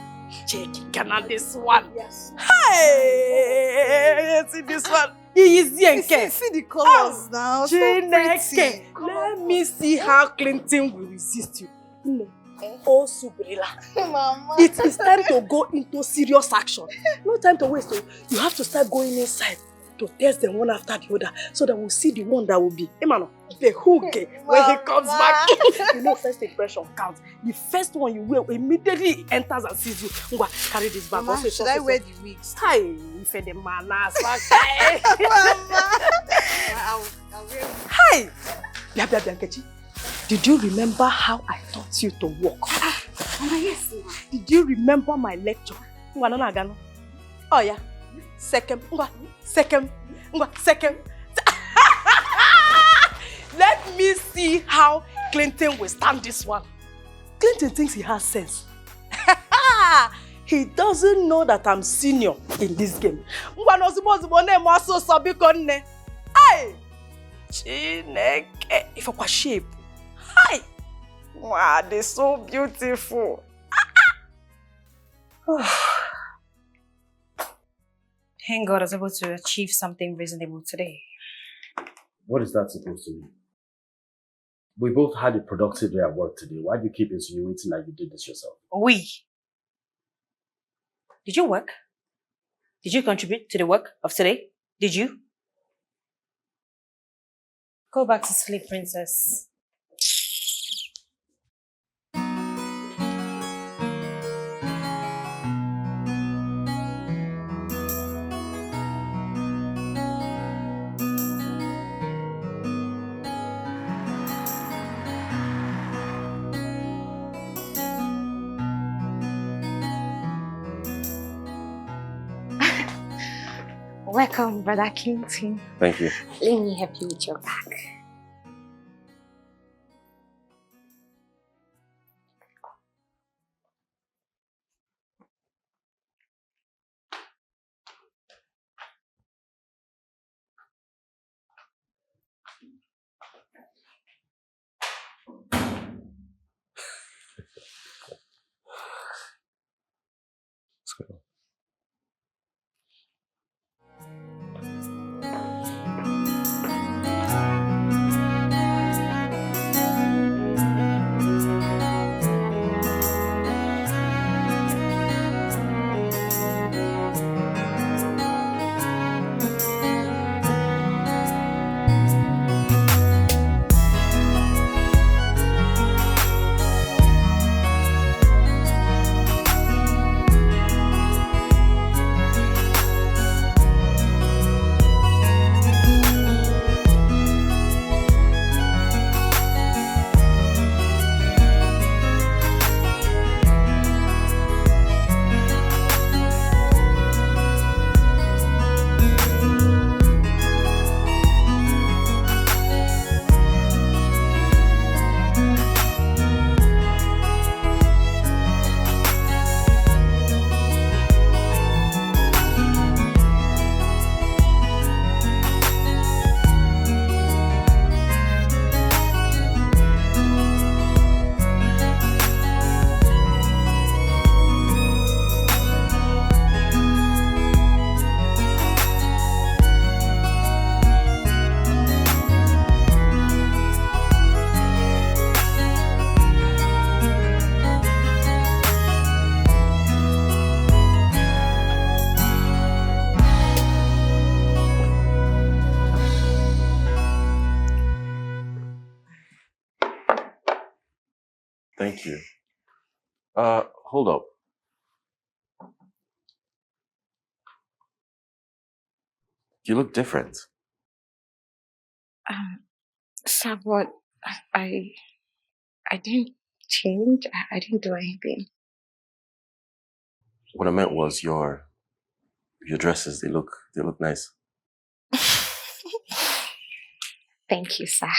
Check it. Can I this one? Yes. Hey, see this one. He is Yenke. See the colors now. So pretty. Let me see how Clinton will resist you. Nne. Oh, Subrila. Mama. It is time to go into serious action. No time to waste. You have to start going inside to test them one after the other so that we'll see the one that will be Emmanuel, the hook when he comes back. You know, first impression counts. The first one you will immediately enters and sees you. Ngwa, carry this bag. Mama, should I wear the wigs? Hi, we fed the manners. Mama. I'll wear it. Hi. Bia Nkechi. Did you remember how I taught you to walk? Mama, yes. Did you remember my lecture? Oh yeah. Second. Let me see how Clinton will stand this one. Clinton thinks he has sense. He doesn't know that I'm senior in this game. Hey! Chineke. If I shape. Hi! Wow, they're so beautiful. Thank God I was able to achieve something reasonable today. What is that supposed to mean? We both had a productive day at work today. Why do you keep insinuating that you did this yourself? We. Did you work? Did you contribute to the work of today? Did you? Go back to sleep, princess. Welcome, Brother Clinton. Thank you. Let me help you with your bag. Let's go. Thank you. Hold up. You look different. Sir, what? I I didn't change. I didn't do anything. What I meant was your dresses. They look nice. Thank you, sir.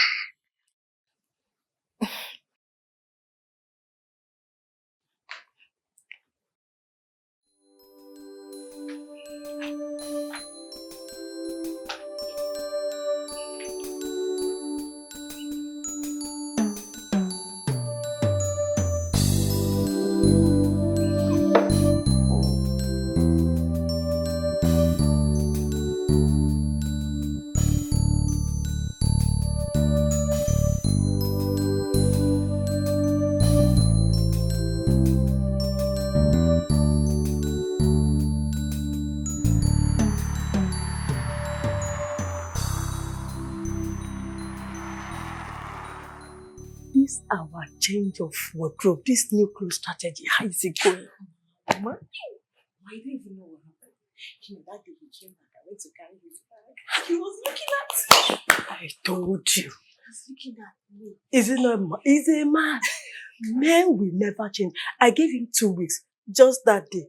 This our change of wardrobe, this new clothes strategy, how is it going? Mama? I don't even know what happened. That day he came back, I went to carry his bag. He was looking at me. I told you. He was looking at me. Is it not mad? Is it mad? Men will never change. I gave him 2 weeks, just that day.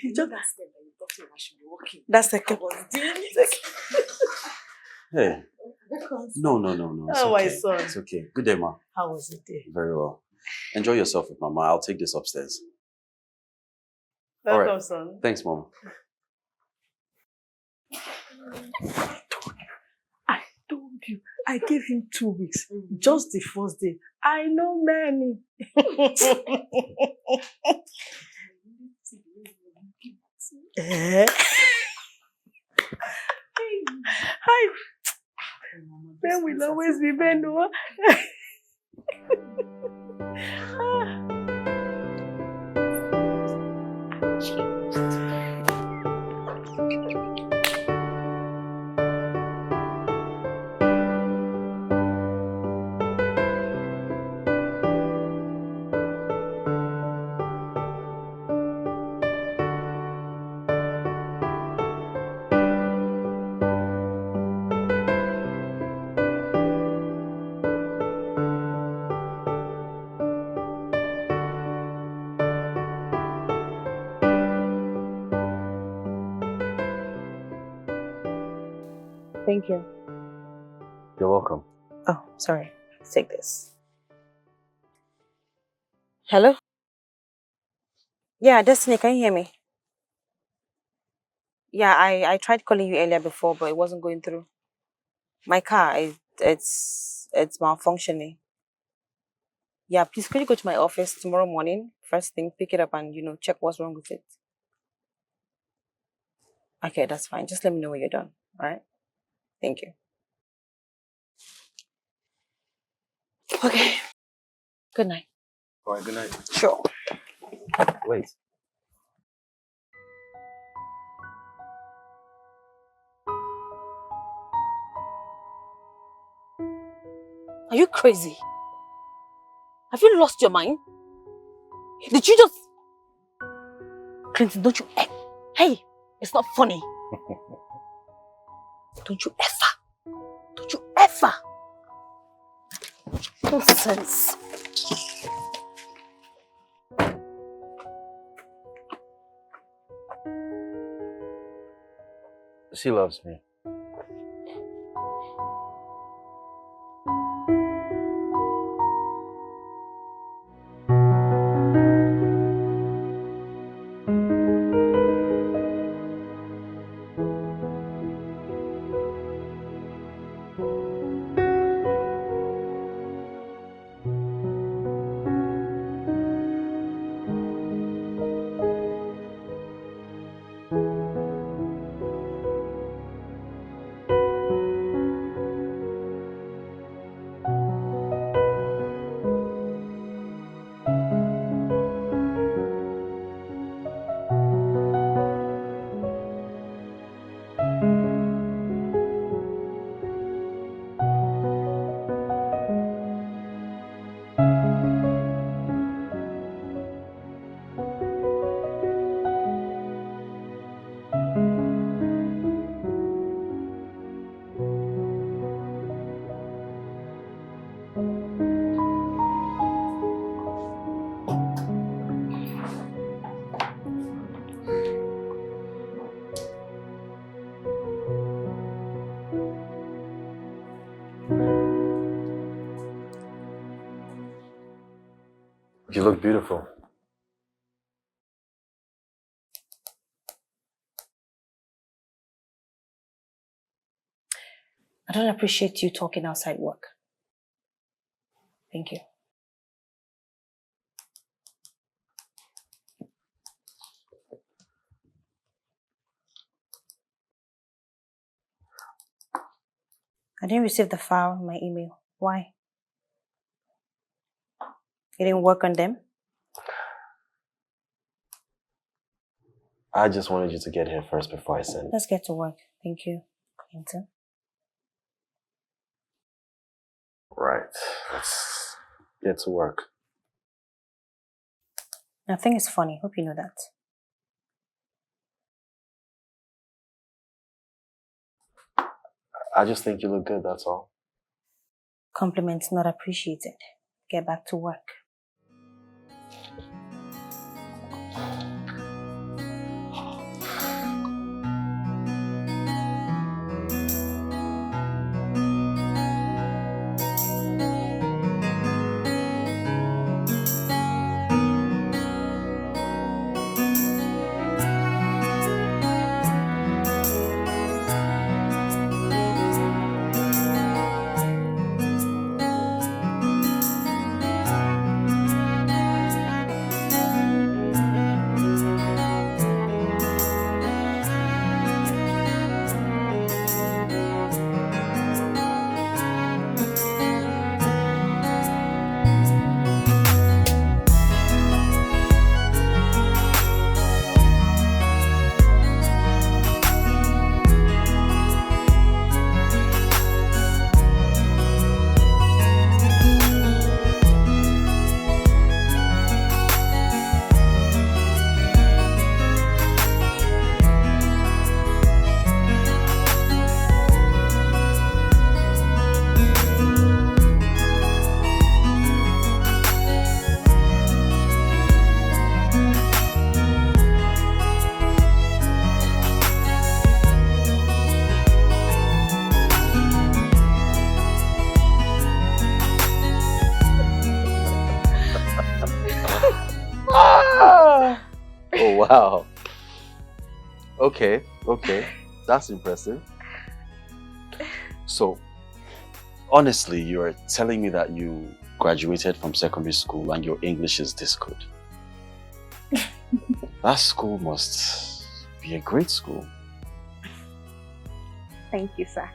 He just that step that you got him, I should be walking. That's the couple. Hey. No. It's Oh, my okay. son. It's okay. Good day, Ma. How was it day? Very well. Enjoy yourself with Mama. I'll take this upstairs. Welcome, All right. son. Thanks, Mama. I told you. I gave him 2 weeks. Just the first day. I know many. Eh? Hi. Men will always be men, no? Thank you. You're welcome. Oh, sorry. Let's take this. Hello? Yeah, Destiny, can you hear me? Yeah, I tried calling you earlier before, but it wasn't going through. My car, it's malfunctioning. Yeah, please could you go to my office tomorrow morning, first thing, pick it up and, check what's wrong with it. Okay, that's fine. Just let me know when you're done. All right? Thank you. Okay. Good night. All right, good night. Sure. Wait. Are you crazy? Have you lost your mind? Did you just... Clinton, don't you... Hey, it's not funny. Don't you ever... Nonsense. She loves me. You look beautiful. I don't appreciate you talking outside work. Thank you. I didn't receive the file in my email. Why? You didn't work on them? I just wanted you to get here first before I send. Let's get to work. Thank you, Clinton. Right. Let's get to work. I think it's funny. Hope you know that. I just think you look good, that's all. Compliments not appreciated. Get back to work. Oh, wow. Okay. That's impressive. So, honestly, you're telling me that you graduated from secondary school and your English is this good. That school must be a great school. Thank you, sir.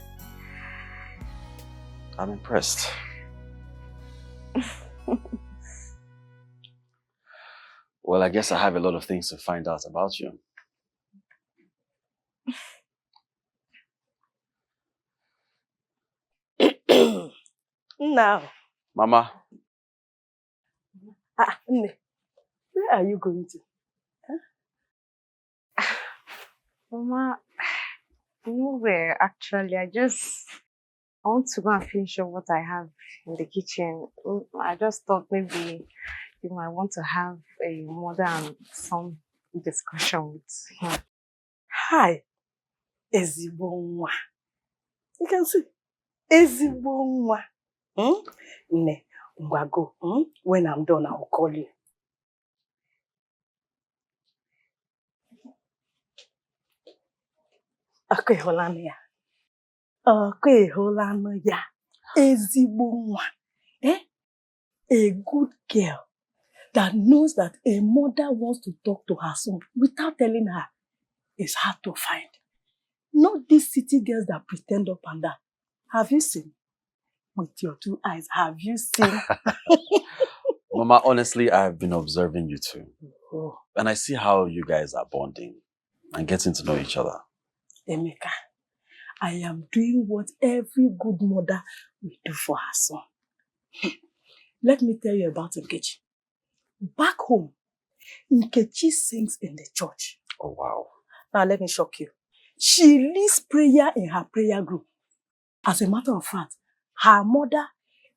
I'm impressed. Well, I guess I have a lot of things to find out about you. Now, Mama, Nne, where are you going to? Mama, nowhere actually. I want to go and finish up what I have in the kitchen. I just thought maybe you might want to have a mother and son discussion with him. Hi, ezigbo nwa. You can see, ezigbo nwa. Nne, ngwa go. When I'm done, I will call you. Akwe holano ya. Akwe holano ya. Ezigbo nwa. A good girl that knows that a mother wants to talk to her son without telling her is hard to find. Not these city girls that pretend up and down. Have you seen? With your two eyes, have you seen? Mama, honestly, I've been observing you two. Oh. And I see how you guys are bonding and getting to know each other. Emeka, I am doing what every good mother will do for her son. Let me tell you about Nkechi. Back home, Nkechi sings in the church. Oh, wow. Now, let me shock you. She leads prayer in her prayer group. As a matter of fact, her mother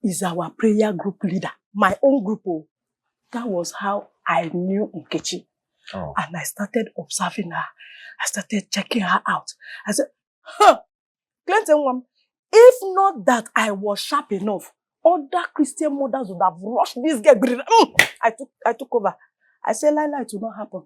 is our prayer group leader. My own group. Oh. That was how I knew Nkechi. Oh. And I started observing her. I started checking her out. I said, Clinton, if not that I was sharp enough, other Christian mothers would have rushed this girl. I took over. I said, Lila, it will not happen.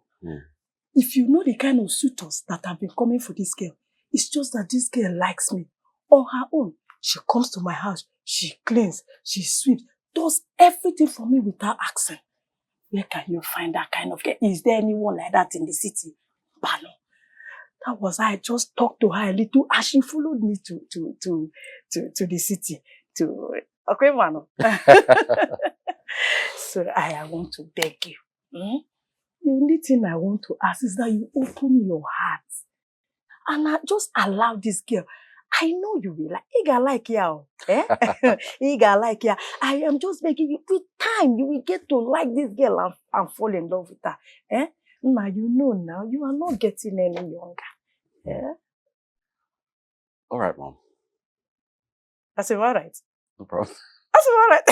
If you know the kind of suitors that have been coming for this girl, it's just that this girl likes me. On her own, she comes to my house, she cleans, she sweeps, does everything for me without asking. Where can you find that kind of girl? Is there anyone like that in the city? But no. That was I just talked to her a little and she followed me to the city. Okay, Mano. So I want to beg you. The only thing I want to ask is that you open your heart and just allow this girl. I know you will like. Iga like ya, eh? Iga like ya. I am just begging you. With time, you will get to like this girl and fall in love with her. Eh? Now you know now you are not getting any younger. Yeah. All right, Mom. That's all right. No problem. That's all right.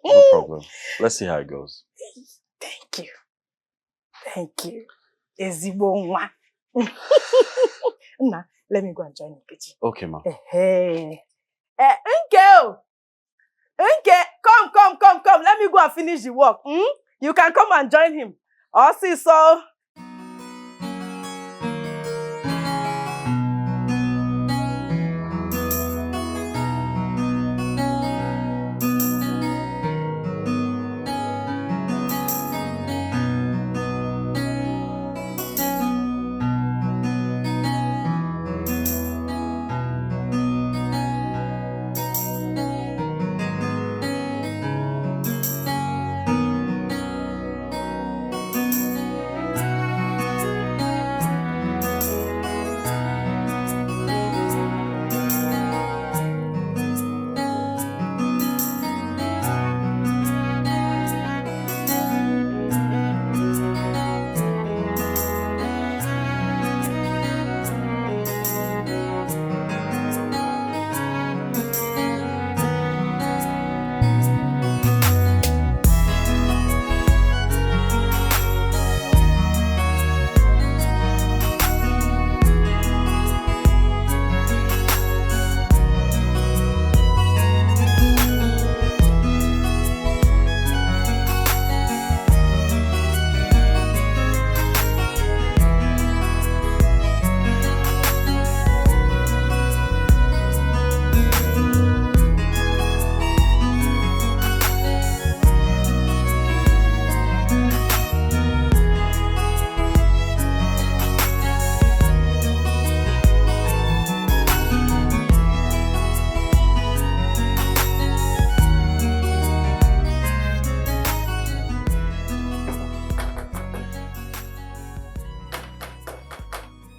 No problem. Let's see how it goes. Thank you. Thank you. Ezigbo nwa. Nah, let me go and join the kitchen. Okay, Mom. Hey. Uncle! Come. Let me go and finish the work. You can come and join him. I'll see so.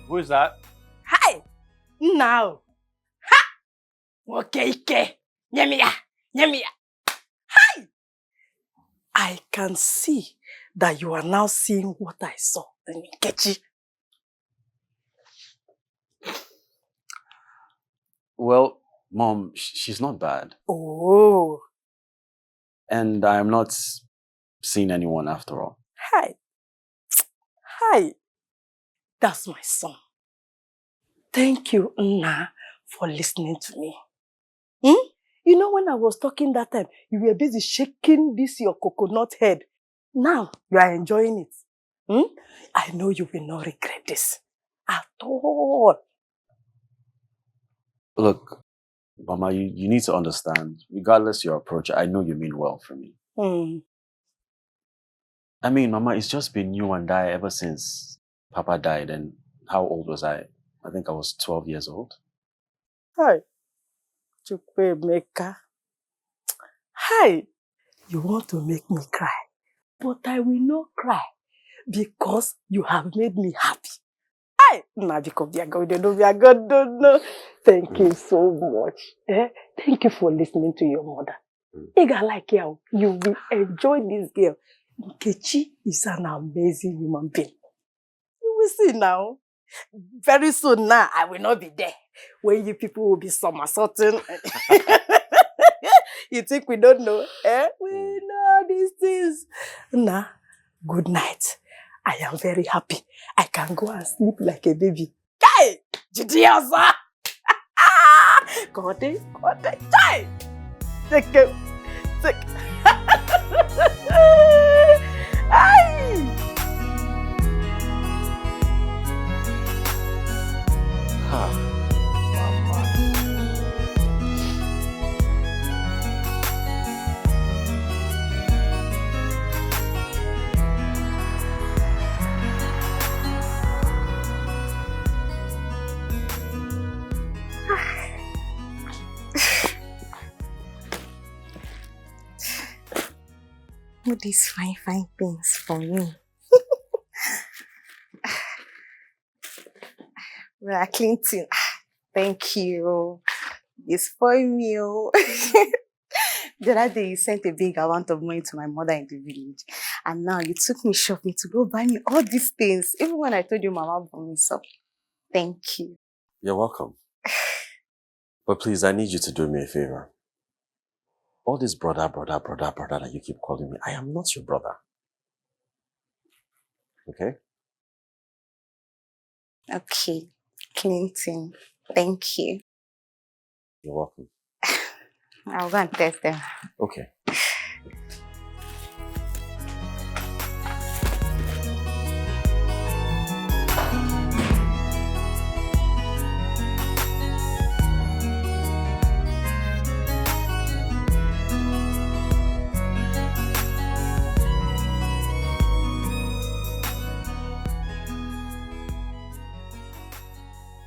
Who is that? Hi! Now. Ha! Okay. Nyamia. Hi! I can see that you are now seeing what I saw in Nkechi. Well, Mom, she's not bad. Oh. And I'm not seeing anyone after all. Hi. That's my son. Thank you, Nna, for listening to me. You know, when I was talking that time, you were busy shaking your coconut head. Now, you are enjoying it. I know you will not regret this at all. Look, Mama, you need to understand, regardless your approach, I know you mean well for me. I mean, Mama, it's just been you and I ever since Papa died. And how old was I? I think I was 12 years old. Hi. Chukwemeka. Hi. You want to make me cry, but I will not cry because you have made me happy. Now because we are going to know, we are going to know. Thank you so much. Thank you for listening to your mother. Iga like you will enjoy this girl. Nkechi is an amazing human being. You will see now. Very soon now, I will not be there. When you people will be somersaulting. You think we don't know? We know these things. Nah, good night. I am very happy. I can go and sleep like a baby. Kai! Jidiosa! Kote! Kai! Take it. Take. Ay! All these fine, fine things for me. Well, Clinton, thank you. You spoil me. Oh. The other day you sent a big amount of money to my mother in the village. And now you took me shopping to go buy me all these things. Even when I told you Mama bought me some. Thank you. You're welcome. But please, I need you to do me a favor. All this brother that you keep calling me, I am not your brother. Okay? Okay, Clinton, thank you. You're welcome. I'll go and test them. Okay.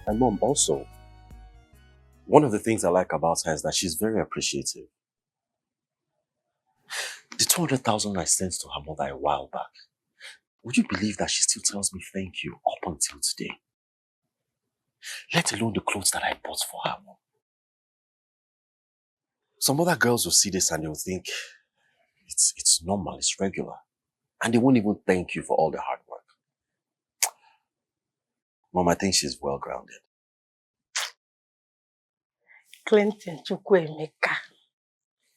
And Mom, also, one of the things I like about her is that she's very appreciative. The 200,000 I sent to her mother a while back, would you believe that she still tells me thank you up until today? Let alone the clothes that I bought for her, Mom. Some other girls will see this and they'll think it's normal, it's regular. And they won't even thank you for all the hard work. Mom, I think she's well grounded. Clinton Chukwuemeka.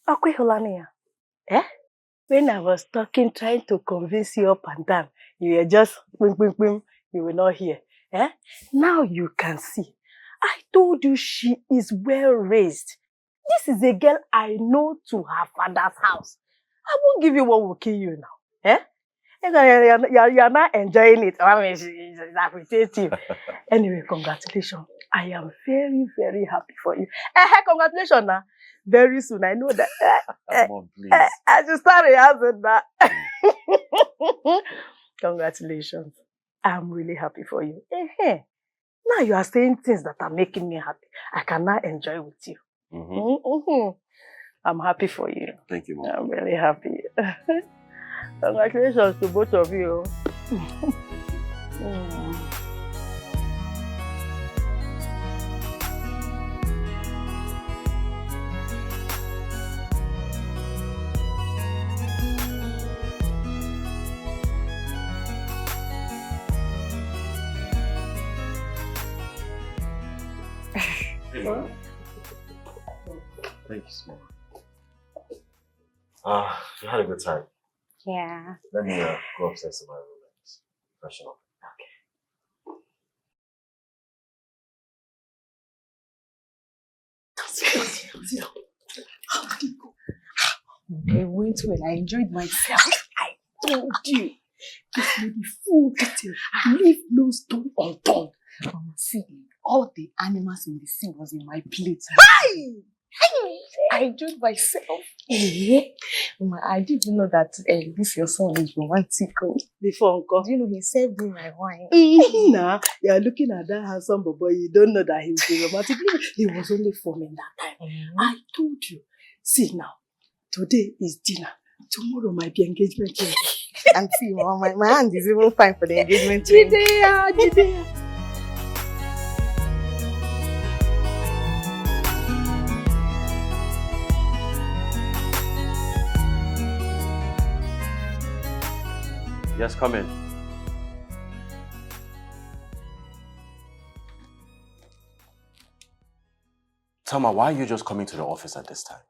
Akwihulania. Eh? When I was talking, trying to convince you up and down, you were just you were not here. Eh? Now you can see. I told you she is well raised. This is a girl I know to her father's house. I won't give you what will kill you now. Eh? You're not enjoying it. I mean, she's appreciative. Anyway, congratulations. I am very, very happy for you. Congratulations. Nah. Very soon, I know that. Mom, please. I should start rehearsing that. Congratulations. I'm really happy for you. Now you are saying things that are making me happy. I can now enjoy with you. I'm happy for you. Thank you, Mom. I'm really happy. Congratulations to both of you. Thank you so much. You had a good time. Yeah. Let me go upstairs to my room and freshen up. Sit down. How did it go? It went well. I enjoyed myself. I told you. Give me the full detail. Leave no stone unturned. See, all the animals in the sea was in my plate. I enjoyed myself. I didn't even know that this your son is romantic. Before Uncle. Do you know he served me my wine? Nah, you're looking at that handsome boy. You don't know that he was romantic. He was only forming that time. I told you. See now, today is dinner. Tomorrow might be engagement ring. And see, Mama, my hand is even fine for the engagement ring. Jidea. Yes, come in. Thelma, why are you just coming to the office at this time?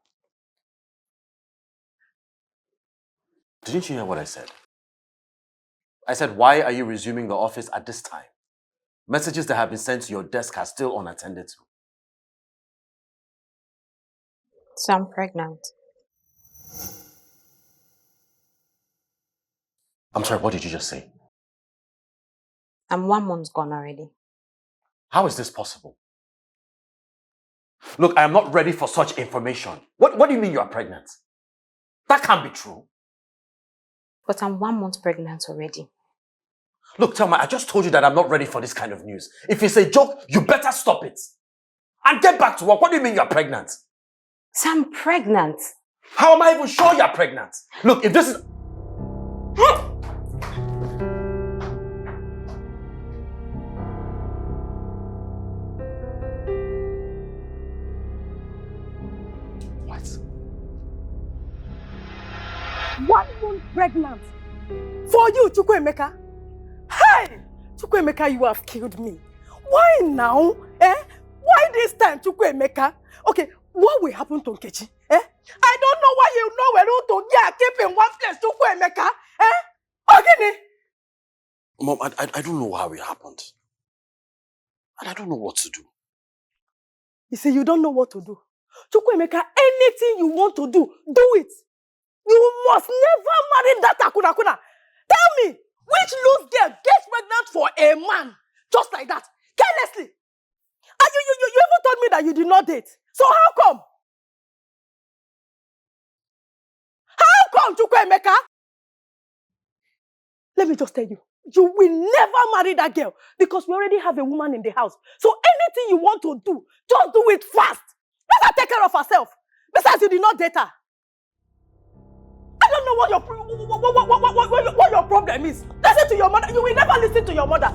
Didn't you hear what I said? I said, why are you resuming the office at this time? Messages that have been sent to your desk are still unattended to. So I'm pregnant. I'm sorry, what did you just say? I'm 1 month gone already. How is this possible? Look, I am not ready for such information. What do you mean you are pregnant? That can't be true. But I'm 1 month pregnant already. Look, Thelma, I just told you that I'm not ready for this kind of news. If it's a joke, you better stop it. And get back to work. What do you mean you're pregnant? So I'm pregnant. How am I even sure you're pregnant? Look, if this is... What? 1 month pregnant. For you, Chukwuemeka. Hey! Chukwuemeka, you have killed me. Why now? Eh? Why this time, Chukwuemeka? Okay, what will happen to Nkechi? Eh? I don't know why you know where to keep in one place, Chukwuemeka. Eh? Okay. Mom, I don't know how it happened. And I don't know what to do. You see, you don't know what to do. Chukwuemeka, anything you want to do, do it. You must never marry that Akuna. Tell me, which loose girl gets pregnant for a man just like that, carelessly? And you even told me that you did not date. So how come? How come, Chukwuemeka? Let me just tell you, you will never marry that girl because we already have a woman in the house. So anything you want to do, just do it fast. Let her take care of herself. Besides, you did not date her. I don't know what your problem is. Listen to your mother. You will never listen to your mother.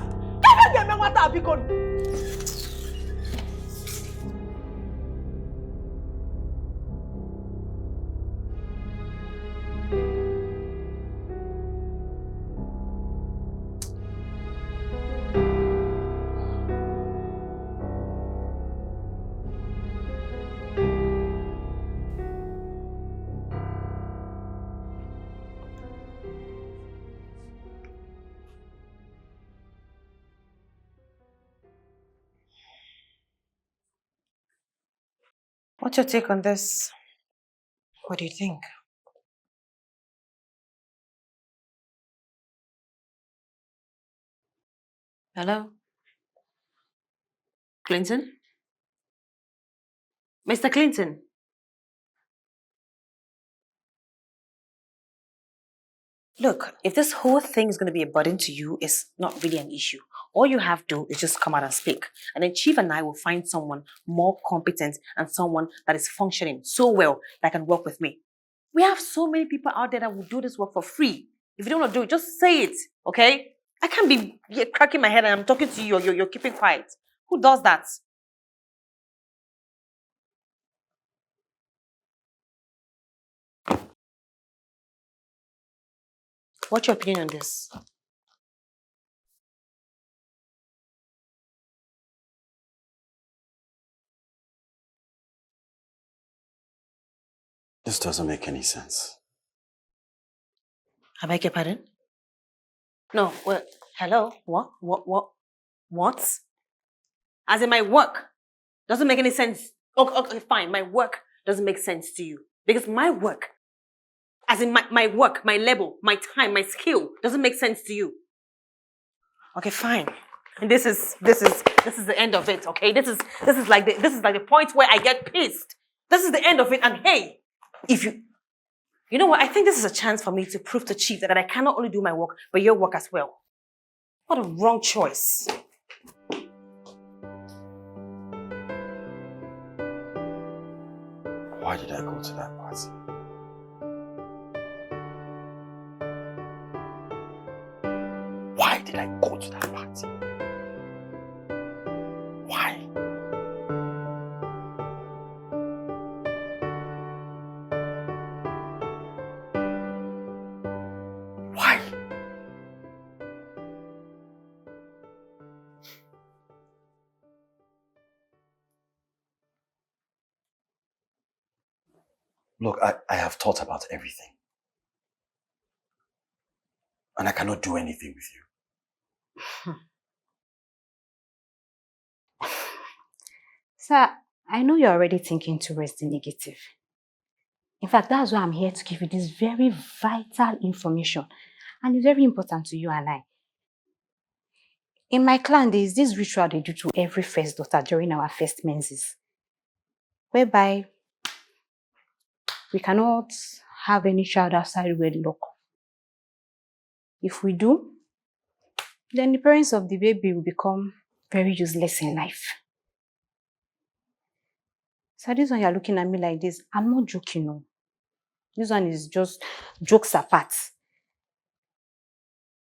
What's your take on this? What do you think? Hello? Clinton? Mr. Clinton? Look, if this whole thing is going to be a burden to you, it's not really an issue. All you have to do is just come out and speak. And then Chief and I will find someone more competent and someone that is functioning so well that can work with me. We have so many people out there that will do this work for free. If you don't want to do it, just say it, okay? I can't be cracking my head and I'm talking to you, you're keeping quiet. Who does that? What's your opinion on this? This doesn't make any sense. I beg your pardon? No, what? Hello? What? As in my work doesn't make any sense. Okay, fine. My work doesn't make sense to you. Because my work, as in my work, my level, my time, my skill, doesn't make sense to you. Okay, fine. And this is the end of it, okay? This is like the point where I get pissed. This is the end of it, and hey, if you know what, I think this is a chance for me to prove to Chief that I cannot only do my work, but your work as well. What a wrong choice. Why did I go to that party? Why did I go to that party? Why? Why? Look, I have thought about everything. And I cannot do anything with you. Sir, I know you're already thinking towards the negative. In fact, that's why I'm here to give you this very vital information. And it's very important to you and I. In my clan, there is this ritual they do to every first daughter during our first menses, whereby we cannot have any child outside wedlock. If we do, then the parents of the baby will become very useless in life. So this one you're looking at me like this, I'm not joking, no. This one is just jokes apart.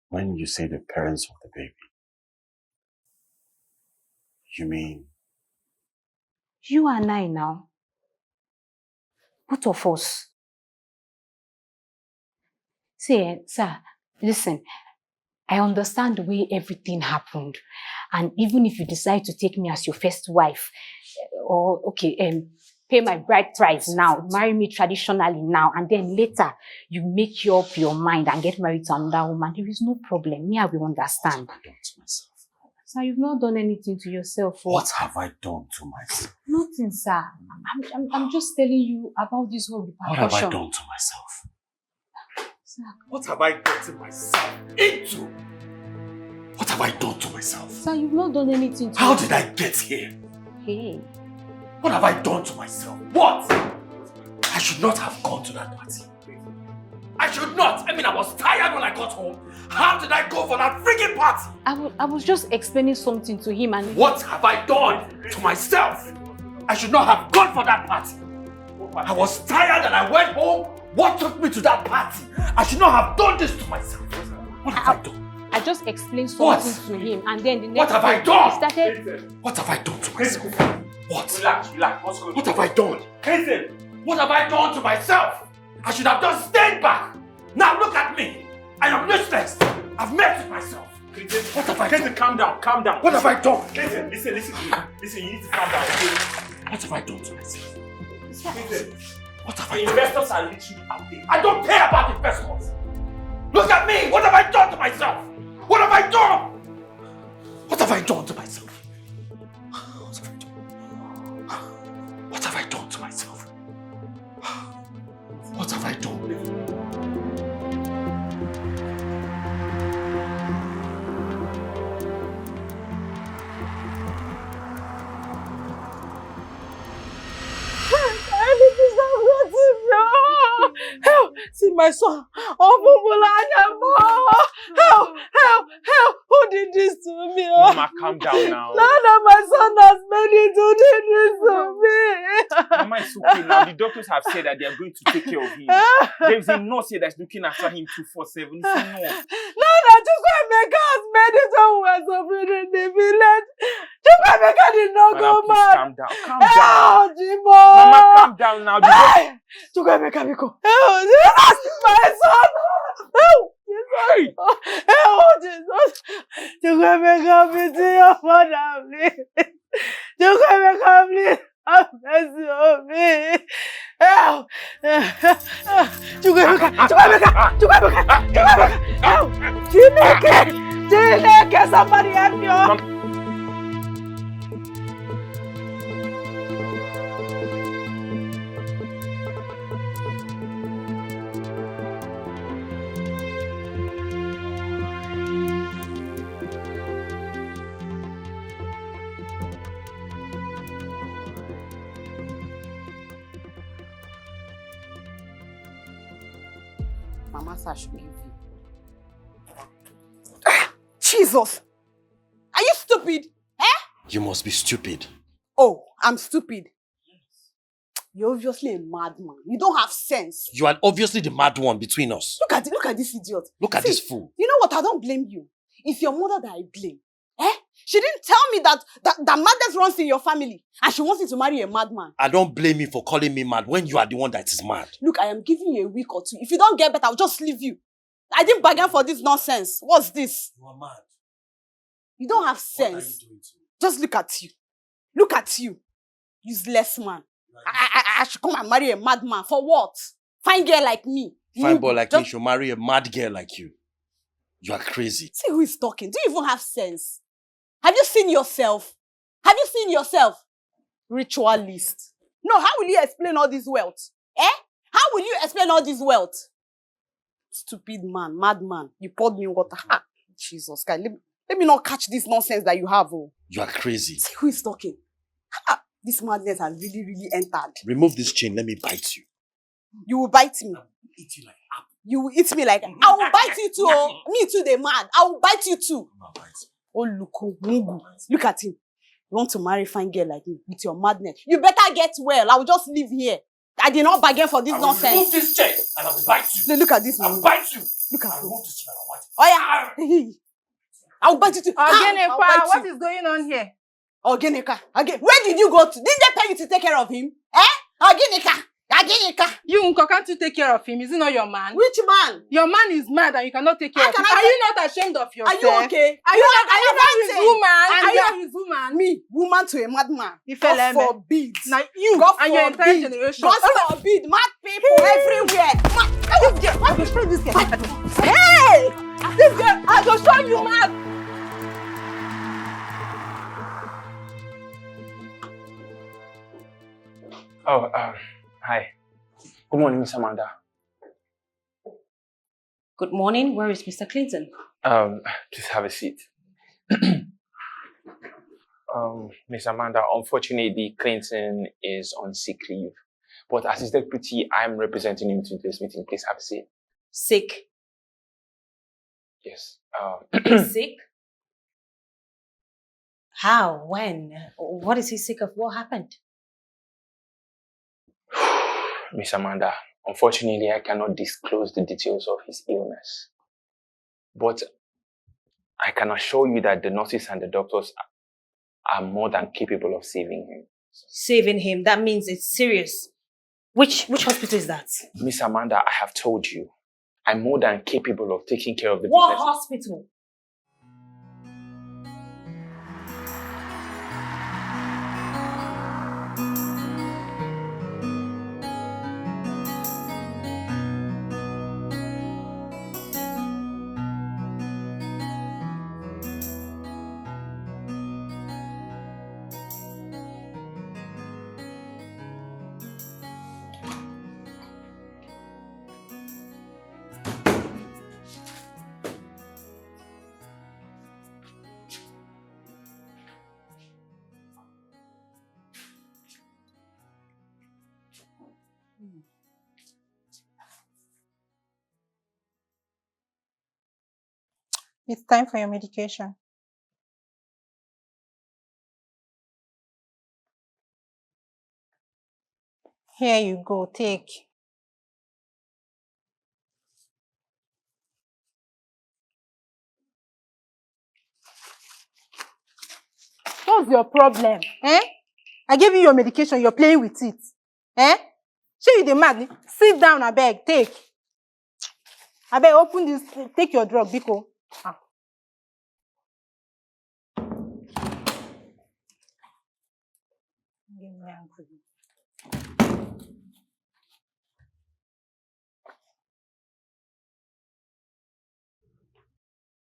When you say the parents of the baby, you mean? You and I now. Both of us. See, sir, listen, I understand the way everything happened. And even if you decide to take me as your first wife, or, pay my bride price now, marry me traditionally now, and then later you make up your mind and get married to another woman, there is no problem. Me, I will understand. What have I done to myself? Sir, you've not done anything to yourself. What have I done to myself? Nothing, sir. I'm just telling you about this whole repercussion. What have I done to myself? Sir. What have I gotten myself into? What have I done to myself? Sir, you've not done anything to How did I get here? Hey. What have I done to myself? What? I should not have gone to that party. I should not. I mean, I was tired when I got home. How did I go for that freaking party? I was just explaining something to him and... What have I done to myself? I should not have gone for that party. I was tired and I went home. What took me to that party? I should not have done this to myself. What have I done? I just explained something to him and then the next... What have I done? He started... What have I done to myself? What? Relax. What's going on? What have I done? What have I done to myself? I should have just stayed back. Now look at me. I am useless. I've messed with myself. What have I done? Calm down. What have I done? Listen to me. Listen, you need to calm down, okay? What have I done to myself? What have The I done? investors are literally out there. I don't care about investors. Look at me. What have I done to myself? What have I done? What have I done to myself? What have I done to myself? What have I done? See my son. Help! Who did this to me? Mama, calm down now. Now that my son has made it, who did this to me? Mama, it's okay now. The doctors have said that they are going to take care of him. There's a nurse here that's looking after him 247. It's a nurse. Now that Chukwemeka has made it when we were suffering in the village, Chukwemeka did not Mama, go please mad. calm down. Calm down. Oh, Jimo! Mama, calm down now. Hey! Chukwemeka, Biko. Oh, Jesus! My son! Oh, Jesus! Oh, Jesus! Chukwemeka, pity your father, please. Chukwemeka, please. Have mercy on me. Help! Chukwemeka! Help! Chineke! Somebody help me! Mama said I should give you. Jesus! Are you stupid? You must be stupid. Oh, I'm stupid. You're obviously a madman. You don't have sense. You are obviously the mad one between us. Look at this idiot. Look at See, this fool. You know what? I don't blame you. It's your mother that I blame. She didn't tell me that madness runs in your family and she wants you to marry a madman. I don't blame you for calling me mad when you are the one that is mad. Look, I am giving you a week or two. If you don't get better, I'll just leave you. I didn't bargain for this nonsense. What's this? You are mad. You don't have sense. What are you doing to me? Just look at you. Look at you. Useless man. I should come and marry a madman. For what? Fine girl like me. Fine boy like me should marry a mad girl like you. You are crazy. See who is talking. Do you even have sense? Have you seen yourself? Have you seen yourself? Ritualist. No, how will you explain all this wealth? How will you explain all this wealth? Stupid man, madman. You poured me water. Ah, Jesus, guy, let me not catch this nonsense that you have. Oh. You are crazy. See who is talking. Ah, this madness has really entered. Remove this chain, let me bite you. You will bite me. Eat you like You will eat me like I will bite you too. Oh. Me too, they mad. I will bite you too. Oh, look at him. You want to marry fine girl like me with your madness. You better get well. I will just live here. I did not bargain for this nonsense. Remove this chain and I will bite you. Look at this man. I will bite you. Look at I him. remove this chain and I will bite you. Oh yeah. I will bite you too. Ogenekwa, what is going on here? Ogeneka. Where did you go to? Didn't they pay you to take care of him? Eh? Ogeneka. You, Unko, can't you take care of him? Is he not your man? Which man? Your man is mad and you cannot take care of him. Are you not ashamed of yourself? Are you okay? Are you not his woman? Are you not his woman? Me, woman to a madman. If God forbid. Now you God and your entire forbid. generation. God forbid. Mad people everywhere. I will show this girl. Hey! This girl, I will show you, man. Oh, hi. Good morning, Miss Amanda. Good morning. Where is Mr. Clinton? Please have a seat. Miss Amanda, unfortunately, Clinton is on sick leave. But as his deputy, I'm representing him to this meeting. Please have a seat. Sick. Yes. He's sick? How? When? What is he sick of? What happened? Miss Amanda, unfortunately, I cannot disclose the details of his illness. But I can assure you that the nurses and the doctors are more than capable of saving him. Saving him? That means it's serious. Which hospital is that? Miss Amanda, I have told you, I'm more than capable of taking care of the What business. hospital? It's time for your medication. Here you go, take. What's your problem? I gave you your medication, you're playing with it. Show you the mad. Sit down, I beg, take. I beg, open this, take your drug, Biko. Give me angry.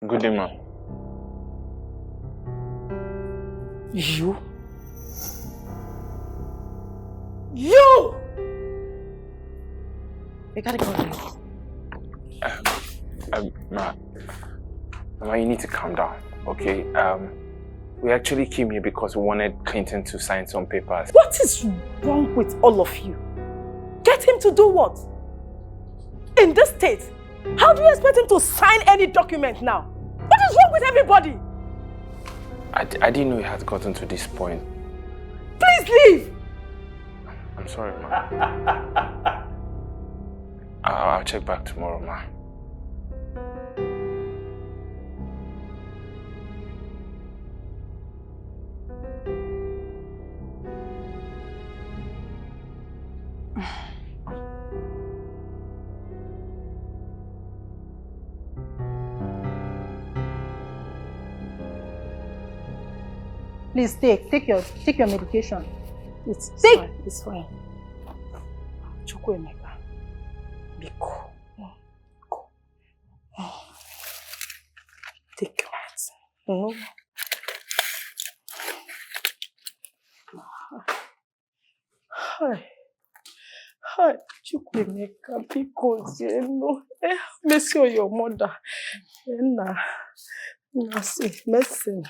Good day, ma'am. You? You! I gotta call you. Mama, you need to calm down, okay? We actually came here because we wanted Clinton to sign some papers. What is wrong with all of you? Get him to do what? In this state, how do you expect him to sign any document now? What is wrong with everybody? I didn't know it had gotten to this point. Please leave! I'm sorry, ma. I'll check back tomorrow, ma. Please take your medication. It's fine. It's fine. Chukwu Emeka. Biko. Go. Take your medicine. No. Hi. Hi, Chukwemeka, because you know, mercy on your mother. Nah, see, medicine.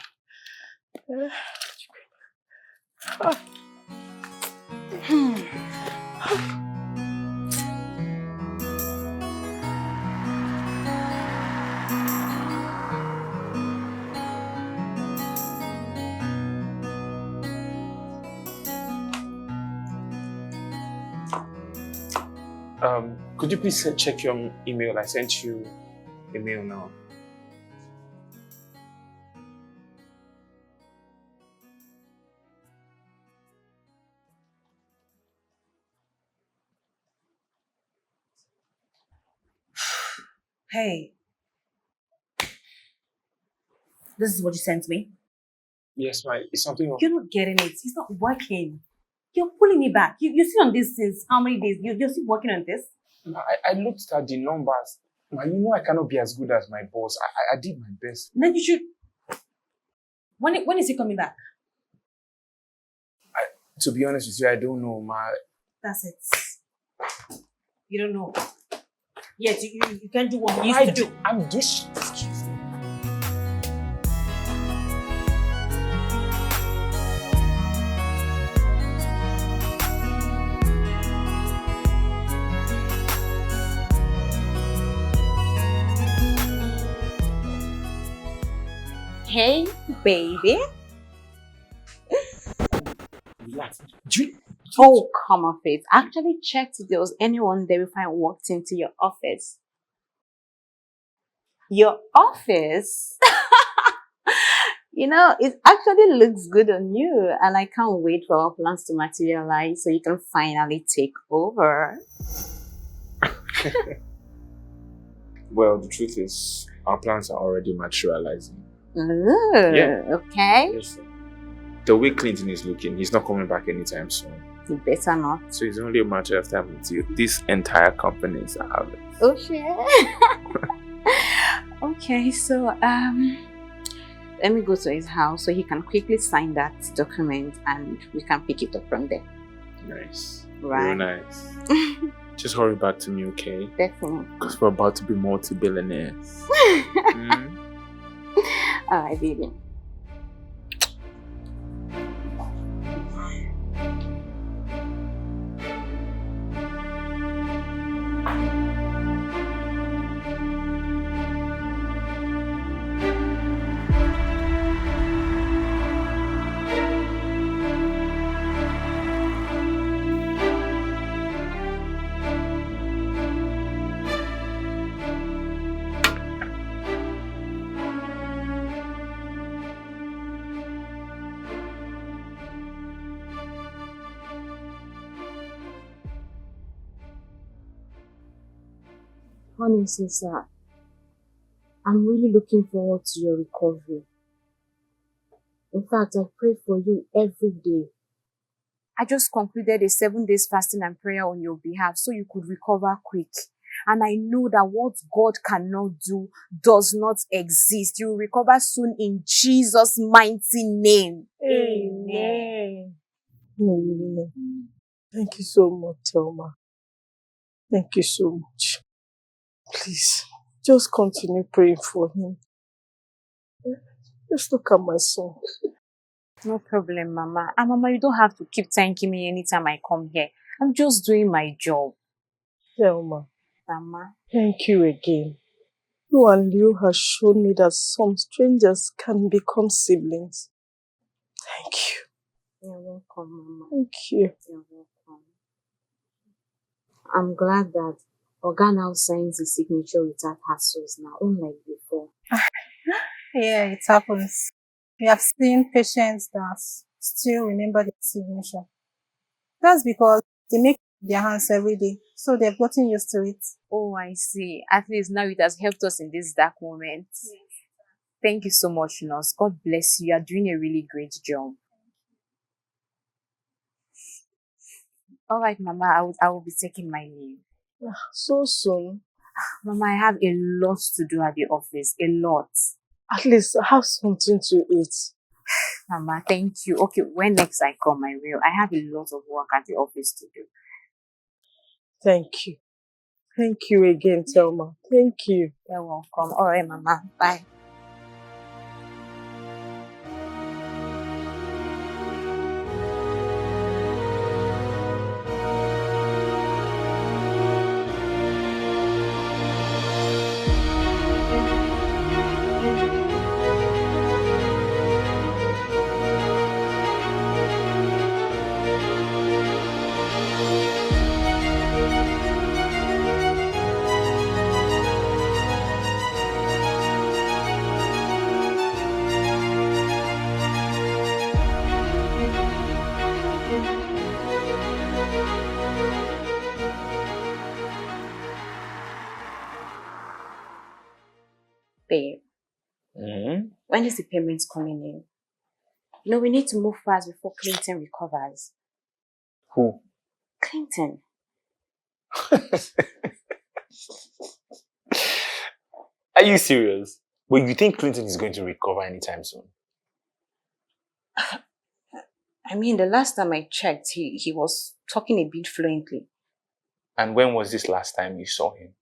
Could you please check your email? I sent you a mail now. Hey, this is what you sent me. Yes, it's something. You're not getting it. It's not working. You're pulling me back. You sit on this since how many days? You're still working on this? I looked at the numbers. Ma, you know I cannot be as good as my boss. I did my best. Then you should. When is he coming back? To be honest with you, I don't know, ma. That's it. You don't know. Yes, you can't do what you used to do. I'm just. Hey, baby. Relax. Oh, come off it. I actually checked if there was anyone there before I walked into your office. Your office? You know, it actually looks good on you, and I can't wait for our plans to materialize so you can finally take over. Well, the truth is, our plans are already materializing. Ooh, Yeah. okay. Yes, sir. The way Clinton is looking, he's not coming back anytime soon. You better not. So it's only a matter of time until this entire company is ours. Okay. Okay, so let me go to his house so he can quickly sign that document and we can pick it up from there. Nice. Right. Real nice. Just hurry back to me, okay? Definitely. Because we're about to be multi-billionaires. Alright, baby. Honestly, sir, I'm really looking forward to your recovery. In fact, I pray for you every day. I just concluded a 7 days fasting and prayer on your behalf so you could recover quick. And I know that what God cannot do does not exist. You will recover soon in Jesus' mighty name. Amen. Amen. Thank you so much, Thelma. Thank you so much. Please, just continue praying for him. Just look at my son. No problem, Mama. And Mama, you don't have to keep thanking me anytime I come here. I'm just doing my job. Thelma, Mama. thank you again. You and Leo has shown me that some strangers can become siblings. Thank you. You're welcome, Mama. Thank you. You're welcome. I'm glad that Oga now signs his signature without hassles now, unlike before. Yeah, it happens. We have seen patients that still remember the signature. That's because they make their hands every day, so they've gotten used to it. Oh, I see. At least now it has helped us in this dark moment. Yes. Thank you so much, nurse. God bless you. You are doing a really great job. All right, Mama, I will be taking my leave. So soon. Mama, I have a lot to do at the office. A lot. At least have something to eat. Mama, thank you. Okay, when next I come, I will. I have a lot of work at the office to do. Thank you. Thank you again, Thelma. Thank you. You're welcome. All right, Mama. Bye. Babe, when is the payment coming in? You know, we need to move fast before Clinton recovers. Who? Clinton. Are you serious? Well, you think Clinton is going to recover anytime soon? I mean, the last time I checked, he was talking a bit fluently. And when was this last time you saw him?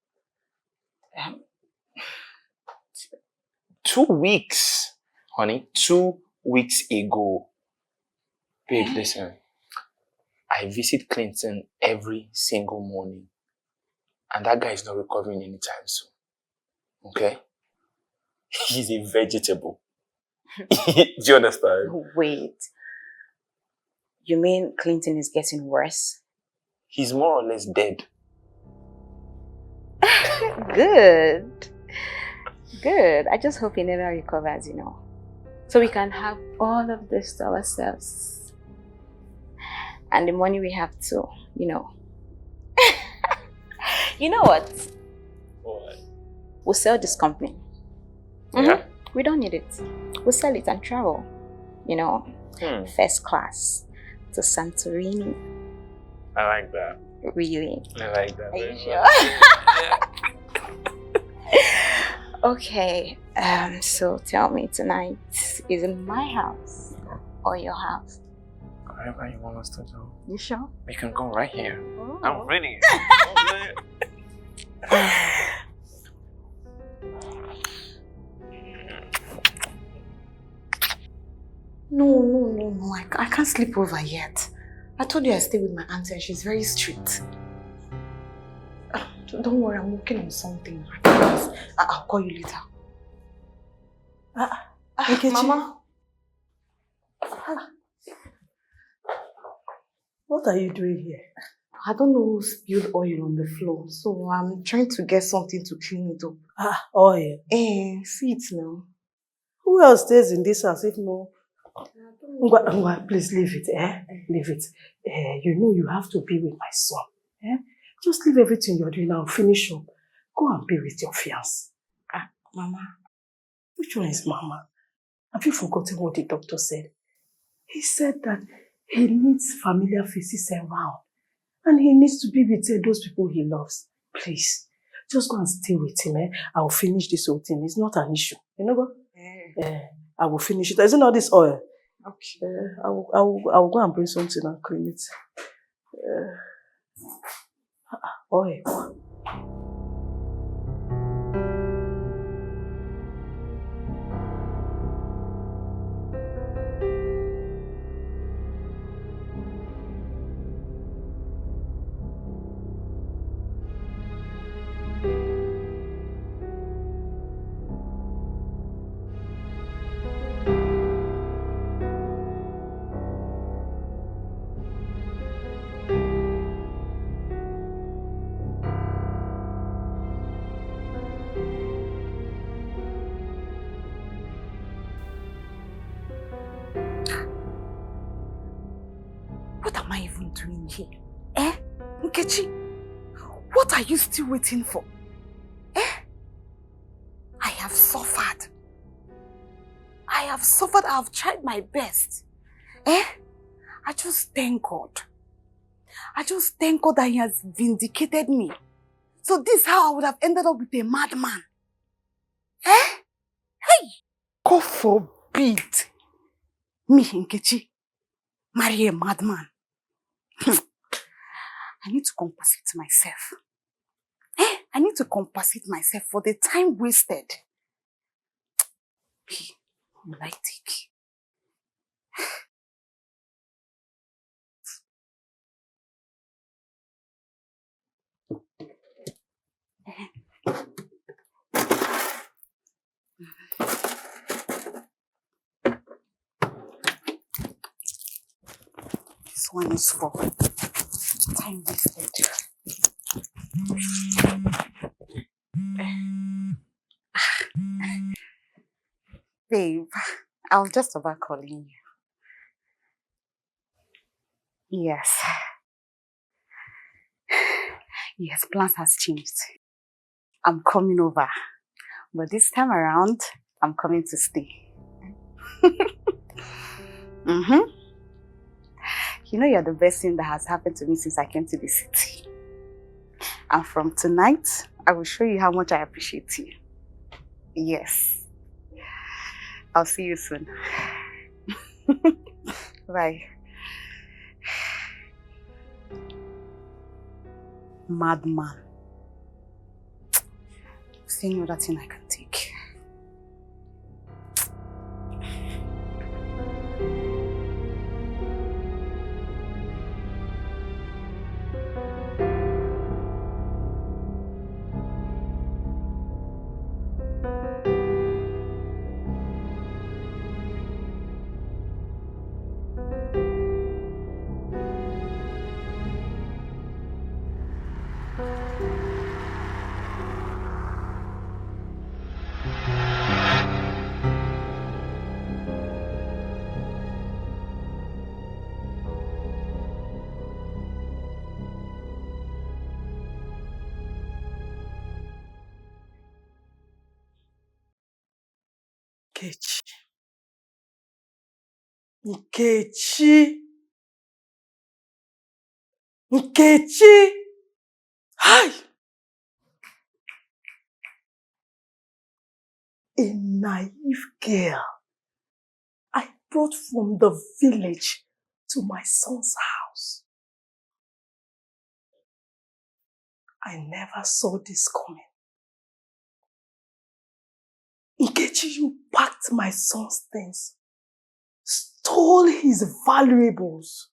2 weeks, honey. 2 weeks ago. Babe, listen. I visit Clinton every single morning. And that guy is not recovering anytime soon. Okay? He's a vegetable. Do you understand? Wait. You mean Clinton is getting worse? He's more or less dead. Good. Good. I just hope he never recovers, you know. So we can have all of this to ourselves. And the money we have to, you know. You know what? What? We'll sell this company. Yeah? We don't need it. We'll sell it and travel. You know, first class to Santorini. I like that. Really? I like that. Are you sure? Okay. So tell me tonight, is it my house or your house? Whatever you want us to do. You sure? We can go right here. Oh. I'm ready. No. I can't sleep over yet. I told you I stay with my auntie and she's very strict. Don't worry, I'm working on something. I'll call you later. Mama? What are you doing here? I don't know who spilled oil on the floor, so I'm trying to get something to clean it up. Oil. See it now. Who else stays in this house if no? Ngwa, please leave it, Leave it. You know you have to be with my son. Just leave everything you're doing now, finish up. Go and be with your fiancé. Mama. Which one is Mama? Have you forgotten what the doctor said? He said that he needs familiar faces around. And he needs to be with those people he loves. Please, just go and stay with him. I'll finish this whole thing. It's not an issue. You know what? I will finish it. Isn't all this oil? Okay. I will go and bring something and clean it. Oil. What am I even doing here? Nkechi, what are you still waiting for? I have suffered. I have tried my best. I just thank God. I just thank God that He has vindicated me. So this is how I would have ended up with a madman. Hey! God forbid me, Nkechi, marry a madman. I need to compensate myself. I need to compensate myself for the time wasted. Will I take? This one is for time wasted. Babe, I was just about calling you. Yes. Yes, plans has changed. I'm coming over. But this time around, I'm coming to stay. Mm-hmm. You know you're the best thing that has happened to me since I came to the city. And from tonight, I will show you how much I appreciate you. Yes. I'll see you soon. Bye. Madman. See no other thing I can take. Nkechi. Nkechi. Nkechi. Hi. A naive girl I brought from the village to my son's house. I never saw this coming. Nkechi, you packed my son's things, stole his valuables,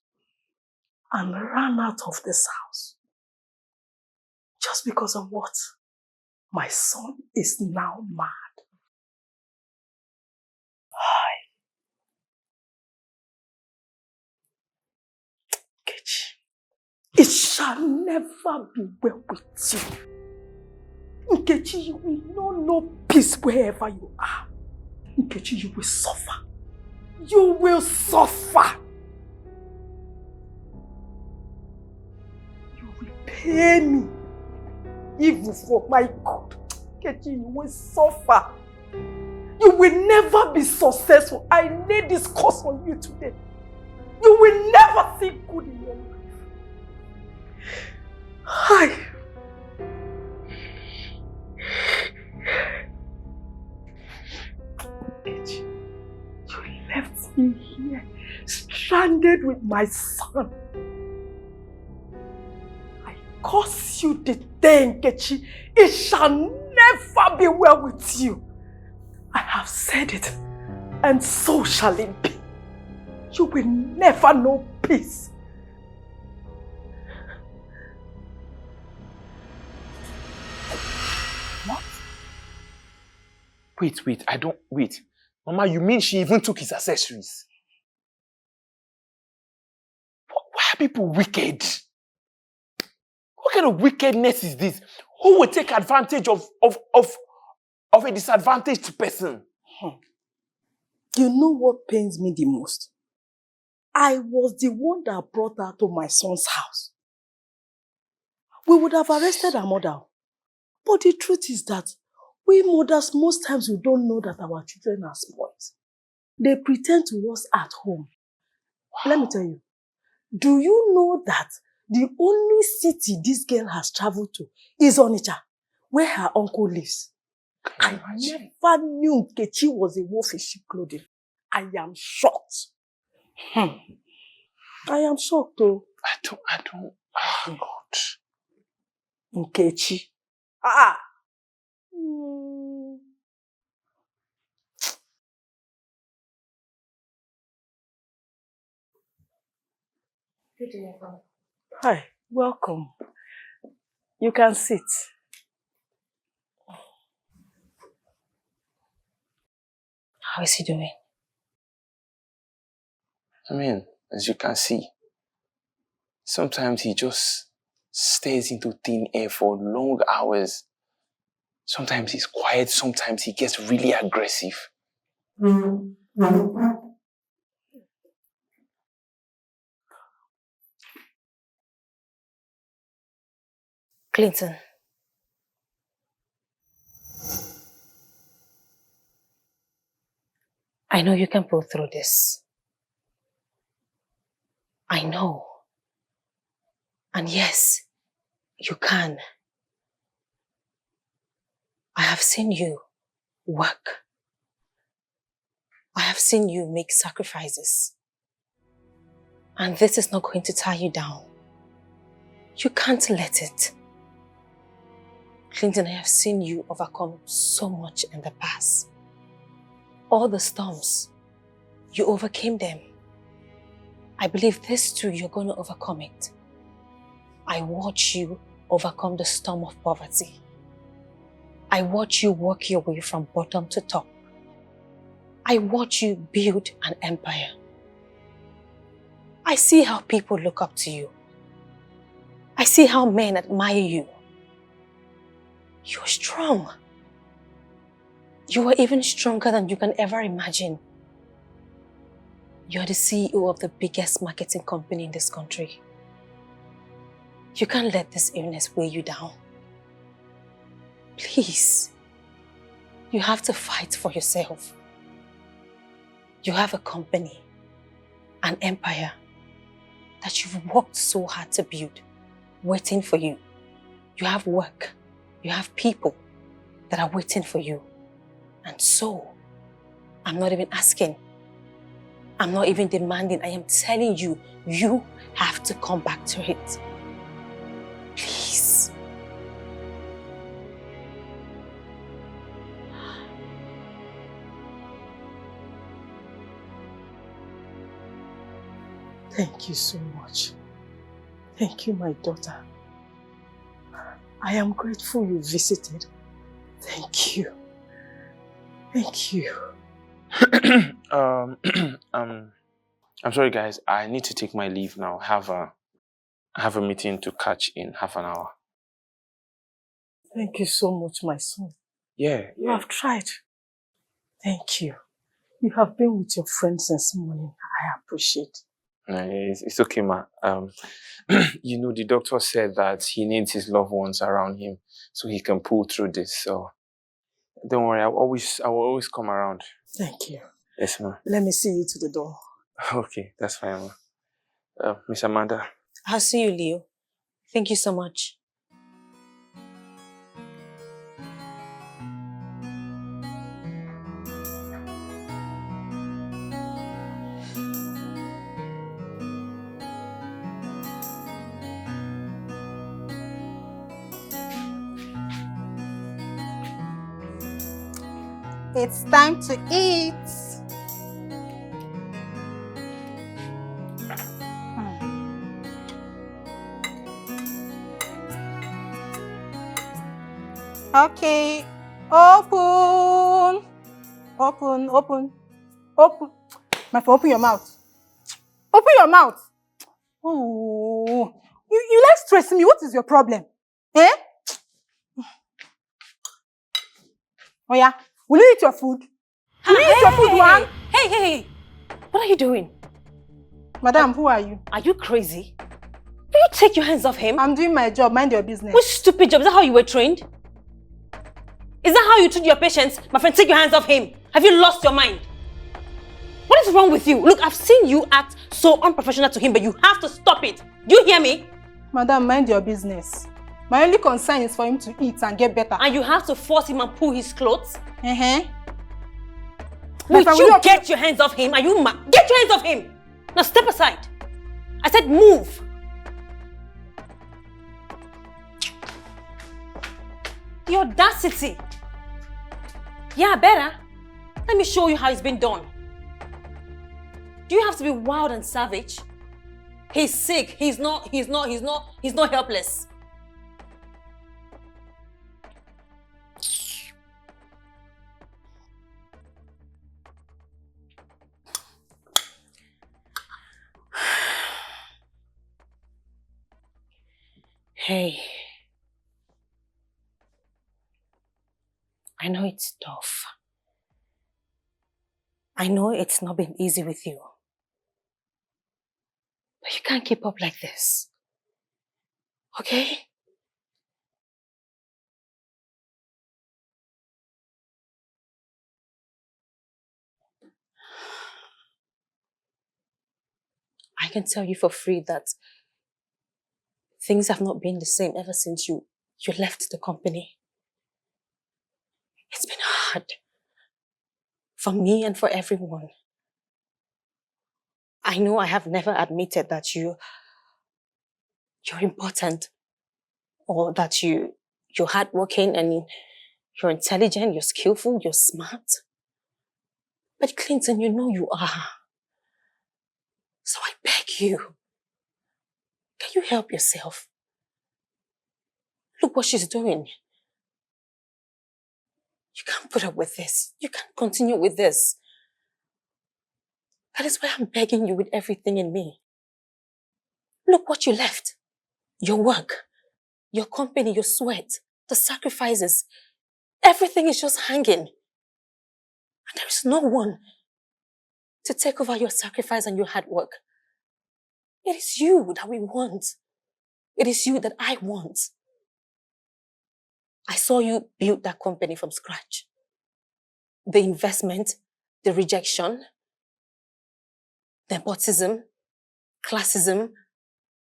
and ran out of this house. Just because of what? My son is now mad. Nkechi, it shall never be well with you. Nkechi, you will not know peace wherever you are. Nkechi, you will suffer. You will suffer. You will pay me evil for my good. Nkechi, you will suffer. You will never be successful. I lay this curse on you today. You will never see good in your life. Hi. Nkechi, you left me here, stranded with my son. I curse you the day, Nkechi. It shall never be well with you. I have said it, and so shall it be. You will never know peace. What? Wait. Mama, you mean she even took his accessories? Why are people wicked? What kind of wickedness is this? Who will take advantage of a disadvantaged person? You know what pains me the most? I was the one that brought her to my son's house. We would have arrested her mother. But the truth is that we mothers, most times we don't know that our children are spoiled. They pretend to us at home. Wow. Let me tell you, do you know that the only city this girl has traveled to is Onitsha, where her uncle lives? I never knew Nkechi was a wolf in sheep clothing. I am shocked. I am shocked though. I don't. Oh God. Nkechi. Ah! Mm. Hi, welcome. You can sit. How is he doing? I mean, as you can see, sometimes he just stares into thin air for long hours. Sometimes he's quiet, sometimes he gets really aggressive. Clinton. I know you can pull through this. I know. And yes, you can. I have seen you work. I have seen you make sacrifices. And this is not going to tie you down. You can't let it. Clinton, I have seen you overcome so much in the past. All the storms, you overcame them. I believe this too, you're going to overcome it. I watch you overcome the storm of poverty. I watch you work your way from bottom to top. I watch you build an empire. I see how people look up to you. I see how men admire you. You're strong. You are even stronger than you can ever imagine. You're the CEO of the biggest marketing company in this country. You can't let this illness weigh you down. Please. You have to fight for yourself. You have a company, an empire that you've worked so hard to build, waiting for you. You have work. You have people that are waiting for you. And so, I'm not even asking. I'm not even demanding. I am telling you, you have to come back to it. Please. Thank you so much. Thank you, my daughter. I am grateful you visited. Thank you. Thank you. I'm sorry guys, I need to take my leave now. I have a meeting to catch in half an hour. Thank you so much, my son. Yeah. You have tried. Thank you. You have been with your friends since morning. I appreciate. It's okay, ma. You know, the doctor said that he needs his loved ones around him so he can pull through this. So don't worry, I will always come around. Thank you. Yes, ma. Let me see you to the door. Okay, that's fine, ma. Miss Amanda. I'll see you, Leo. Thank you so much. It's time to eat. Okay, open. Open, open, open. My friend, open your mouth. Open your mouth. Oh, you like stressing me. What is your problem? Eh? Oh yeah, will you eat your food? Will you eat your food, one? Hey! What are you doing? Madam, who are you? Are you crazy? Will you take your hands off him? I'm doing my job. Mind your business. Which stupid job? Is that how you were trained? Is that how you treat your patients? My friend, take your hands off him. Have you lost your mind? What is wrong with you? Look, I've seen you act so unprofessional to him, but you have to stop it. Do you hear me? Madam, mind your business. My only concern is for him to eat and get better. And you have to force him and pull his clothes? Will you get your hands off him? Are you mad? Get your hands off him! Now step aside. I said move. The audacity. Yeah, better. Let me show you how it's been done. Do you have to be wild and savage? He's sick. He's not helpless. Hey. I know it's tough. I know it's not been easy with you. But you can't keep up like this. Okay? I can tell you for free that things have not been the same ever since you left the company. It's been hard. For me and for everyone. I know I have never admitted that you're important, or that you're hardworking and you're intelligent, you're skillful, you're smart. But Clinton, you know you are. So I beg you, can you help yourself? Look what she's doing. You can't put up with this. You can't continue with this. That is why I'm begging you with everything in me. Look what you left. Your work, your company, your sweat, the sacrifices. Everything is just hanging. And there is no one to take over your sacrifice and your hard work. It is you that we want. It is you that I want. I saw you build that company from scratch. The investment, the rejection, nepotism, classism.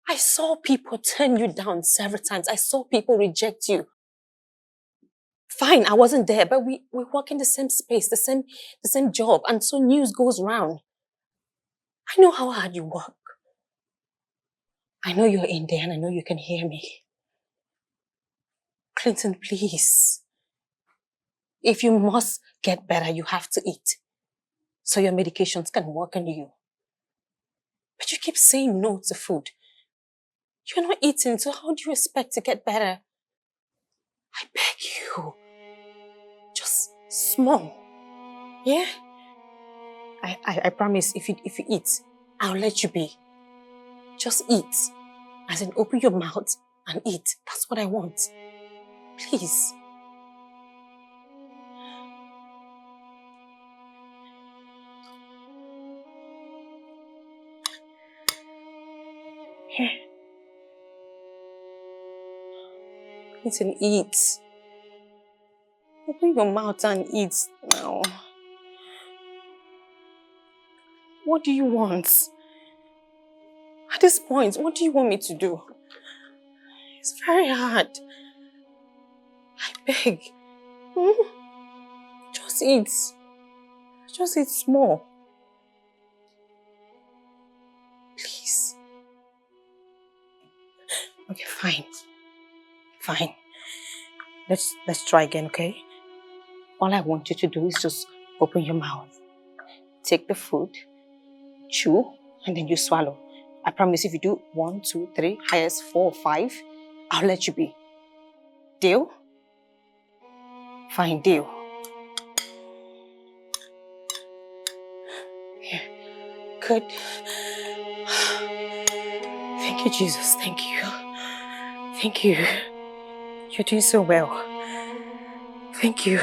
I saw people turn you down several times. I saw people reject you. Fine, I wasn't there, but we work in the same space, the same job, and so news goes round. I know how hard you work. I know you're in there and I know you can hear me. Clinton, please. If you must get better, you have to eat. So your medications can work on you. But you keep saying no to food. You're not eating, so how do you expect to get better? I beg you. Just small. Yeah? I promise if you eat, I'll let you be. Just eat. As in, open your mouth and eat. That's what I want. Please. Here. Listen, eat. Open your mouth and eat now. What do you want? At this point, what do you want me to do? It's very hard. I beg. Just eat. Just eat small. Please. Okay, fine. Fine. Let's try again, okay? All I want you to do is just open your mouth. Take the food, chew, and then you swallow. I promise if you do 1, 2, 3, highest 4 or 5, I'll let you be. Deal? Fine, deal. Here. Good. Thank you, Jesus. Thank you. Thank you. You're doing so well. Thank you.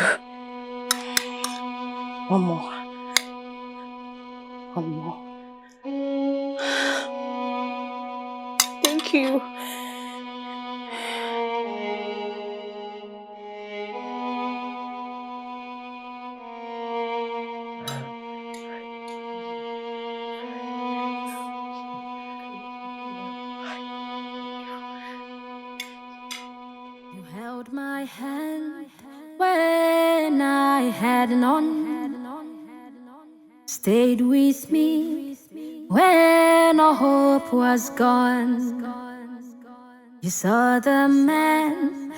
One more. One more. Thank you. You held my hand when I had none. Stayed with me when all hope was gone. You saw the man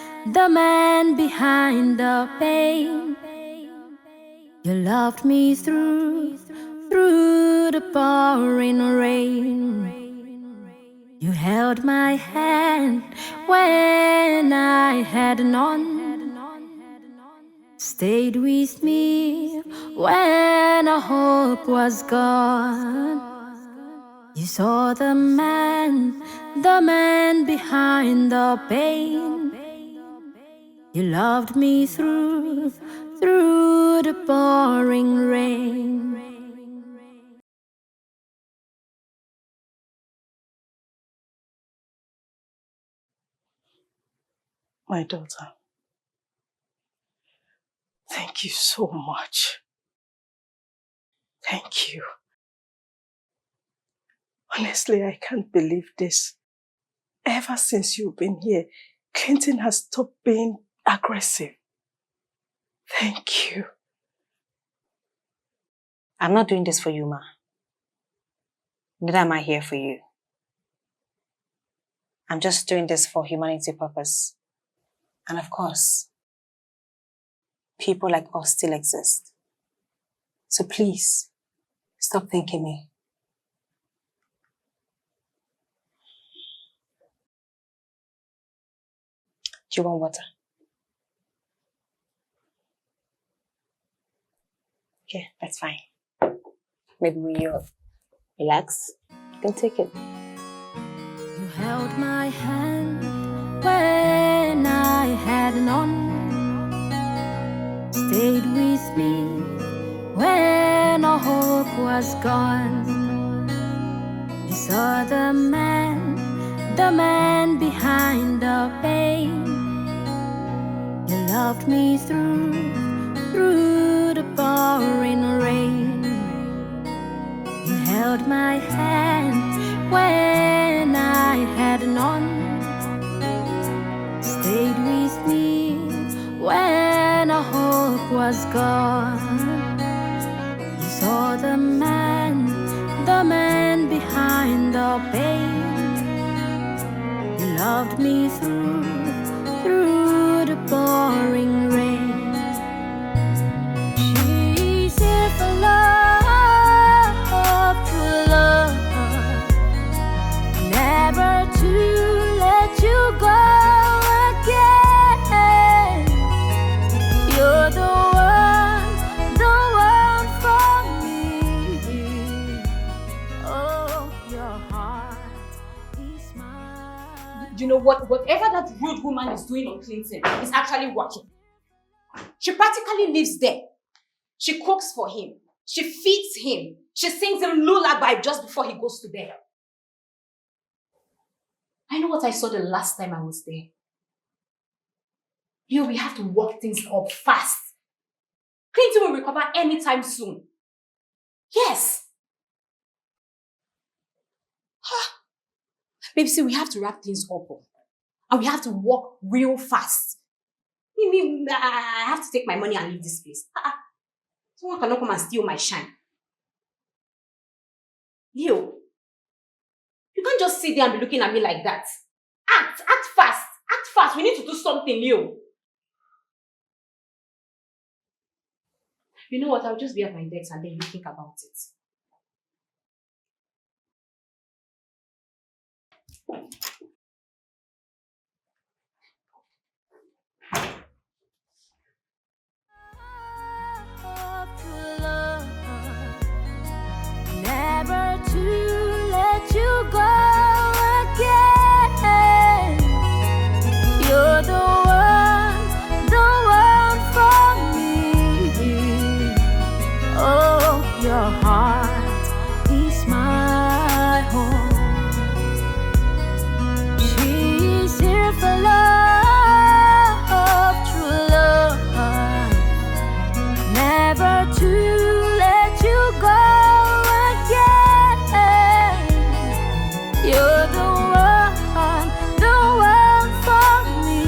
behind the pain. You loved me through the pouring rain. You held my hand when I had none. Stayed with me when all hope was gone. You saw the man behind the pain. You loved me through the pouring rain. My daughter, thank you so much. Thank you. Honestly, I can't believe this. Ever since you've been here, Clinton has stopped being aggressive. Thank you. I'm not doing this for you, Ma. Neither am I here for you. I'm just doing this for humanity purpose. And of course, people like us still exist. So please, stop thanking me. Do you want water? Okay, that's fine. Maybe when you relax, you can take it. You held my hand when I had none. Stayed with me when all hope was gone. You saw the man behind the pain. You loved me through the pouring rain. You held my hand when I had none. Stayed with me when all hope was gone. You saw the man behind the pain. You loved me through the pouring rain. She's here for love, true love, never to let you go again. You're the one for me. Oh, your heart is mine. You know what? Whatever that rude woman is doing on Clinton is actually working. She practically lives there. She cooks for him. She feeds him. She sings a lullaby just before he goes to bed. I know what I saw the last time I was there. We have to work things up fast. Clinton will recover anytime soon. Yes. Babe, see, we have to wrap things up. And we have to work real fast. You mean I have to take my money and leave this place? Someone cannot come and steal my shine. Leo, you can't just sit there and be looking at me like that. Act fast. Act fast. We need to do something, Leo. You know what? I'll just be at my desk and then you think about it. Never to let you go again. You're the one for me. Oh, your heart is my home. She's here for love, true love. Never to let you go. You're the one for me.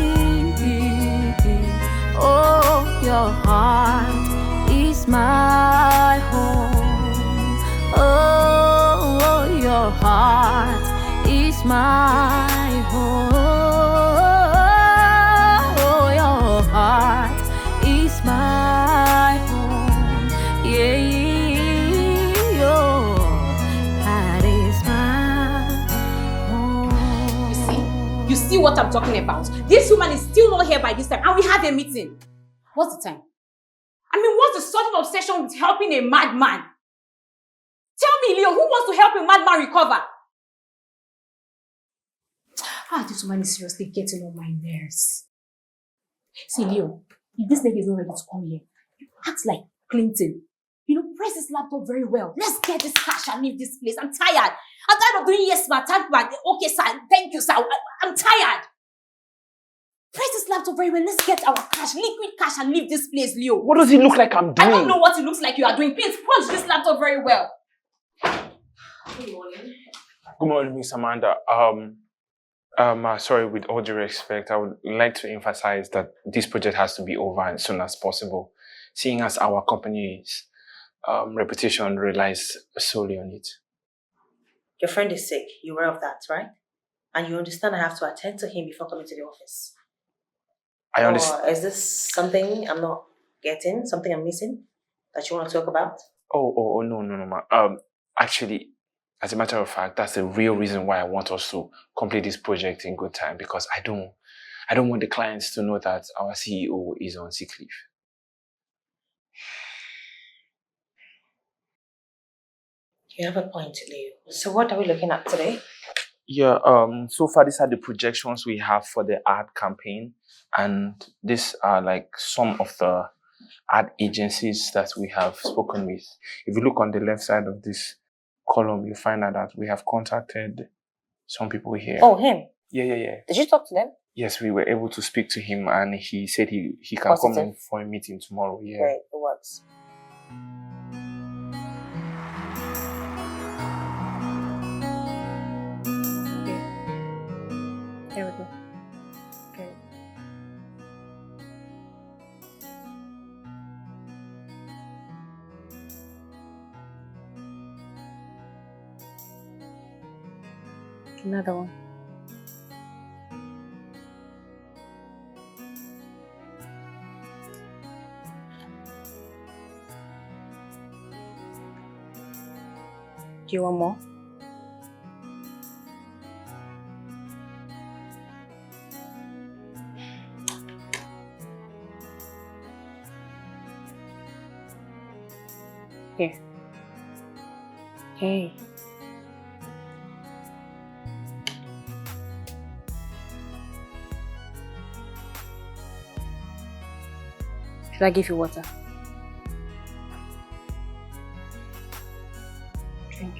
Oh, your heart is my home. Oh, your heart is my home. You see what I'm talking about? This woman is still not here by this time, and we have a meeting. What's the time? I mean, what's the sudden obsession with helping a madman? Tell me, Leo, who wants to help a madman recover? This woman is seriously getting on my nerves. See, Leo, if this lady is not ready to come here, you act like Clinton. Press this laptop very well. Let's get this cash and leave this place. I'm tired. I'm tired of doing yes, ma, thank ma. Okay, sir. Thank you, sir. I'm tired. Press this laptop very well. Let's get our cash, liquid cash, and leave this place, Leo. What does it look like I'm doing? I don't know what it looks like you are doing. Please punch this laptop very well. Good morning. Good morning, Miss Amanda. Sorry, with all due respect, I would like to emphasize that this project has to be over as soon as possible, seeing as our company's reputation relies solely on it. Your friend is sick. You're aware of that, right? And you understand I have to attend to him before coming to the office. I understand. Or is this something I'm not getting? Something I'm missing that you want to talk about? No, ma. Actually, as a matter of fact, that's the real reason why I want us to complete this project in good time, because I don't want the clients to know that our CEO is on sick leave. You have a point, Leo. So what are we looking at today? Yeah, so far these are the projections we have for the ad campaign, and these are like some of the ad agencies that we have spoken with. If you look on the left side of this column, you find out that we have contacted some people here. Oh, him? Yeah. Did you talk to them? Yes, we were able to speak to him, and he said he can come in for a meeting tomorrow. Yeah. Great, it works. Here we go. Okay. Another one. Do you want more? Here. Hey. Should I give you water? Drink.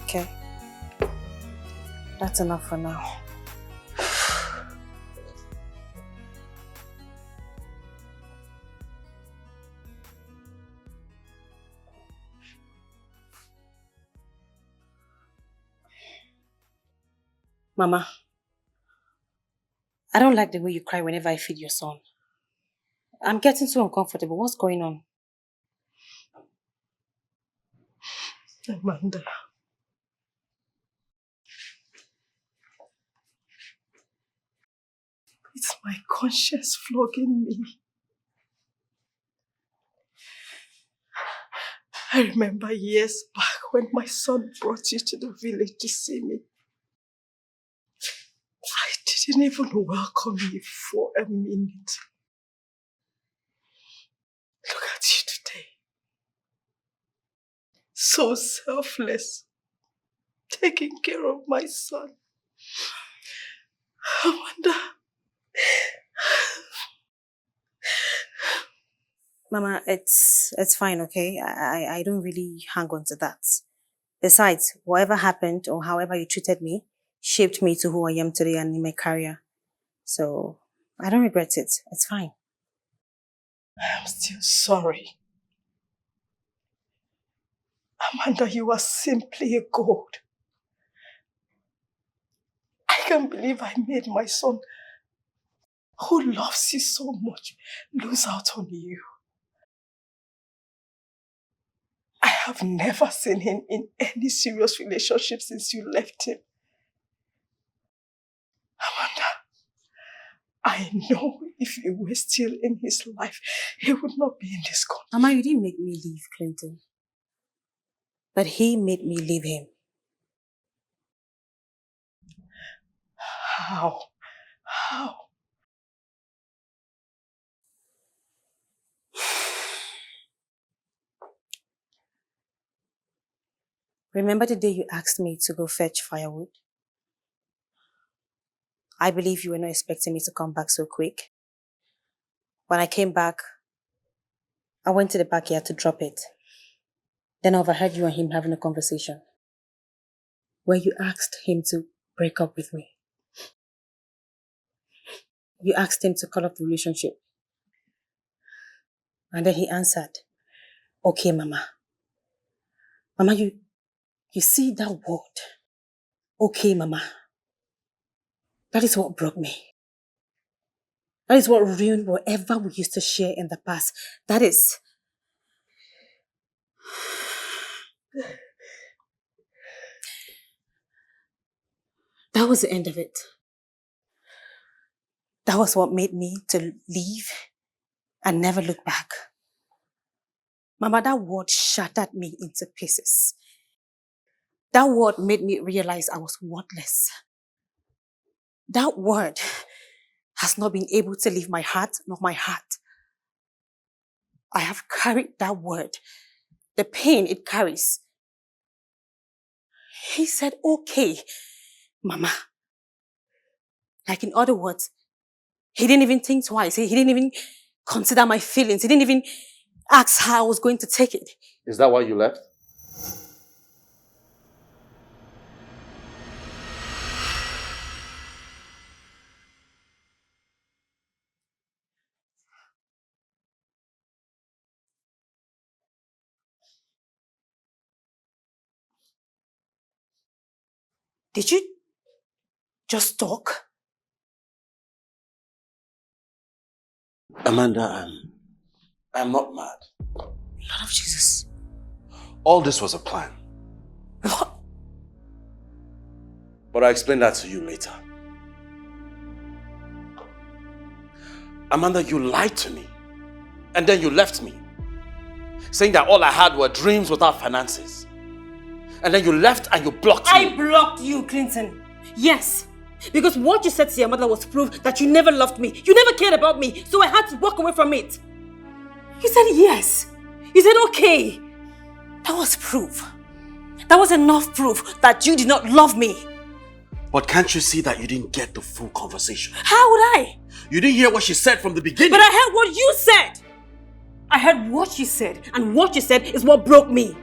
Okay. That's enough for now. Mama, I don't like the way you cry whenever I feed your son. I'm getting so uncomfortable. What's going on? Amanda. It's my conscience flogging me. I remember years back when my son brought you to the village to see me. I didn't even welcome you for a minute. Look at you today. So selfless. Taking care of my son. Amanda. Mama, it's fine, okay? I don't really hang on to that. Besides, whatever happened or however you treated me shaped me to who I am today and in my career. So, I don't regret it. It's fine. I'm still sorry. Amanda, you are simply a gold. I can't believe I made my son, who loves you so much, lose out on you. I have never seen him in any serious relationship since you left him. Amanda, I know if you were still in his life, he would not be in this country. Mama, you didn't make me leave Clinton. But he made me leave him. How? How? Remember the day you asked me to go fetch firewood? I believe you were not expecting me to come back so quick. When I came back, I went to the backyard to drop it. Then I overheard you and him having a conversation where you asked him to break up with me. You asked him to cut off the relationship. And then he answered, okay, Mama. Mama, you see that word? Okay, Mama. That is what broke me. That is what ruined whatever we used to share in the past. That was the end of it. That was what made me to leave and never look back. Mama, that word shattered me into pieces. That word made me realize I was worthless. That word has not been able to leave my heart nor my heart. I have carried that word, the pain it carries. He said, okay, Mama. Like in other words, he didn't even think twice. He didn't even consider my feelings. He didn't even ask how I was going to take it. Is that why you left? Did you just talk? Amanda, I'm not mad. Lord of Jesus. All this was a plan. What? But I'll explain that to you later. Amanda, you lied to me. And then you left me. Saying that all I had were dreams without finances. And then you left and you blocked me. I blocked you, Clinton. Yes. Because what you said to your mother was proof that you never loved me. You never cared about me. So I had to walk away from it. You said yes. You said okay. That was proof. That was enough proof that you did not love me. But can't you see that you didn't get the full conversation? How would I? You didn't hear what she said from the beginning. But I heard what you said. I heard what you said. And what you said is what broke me.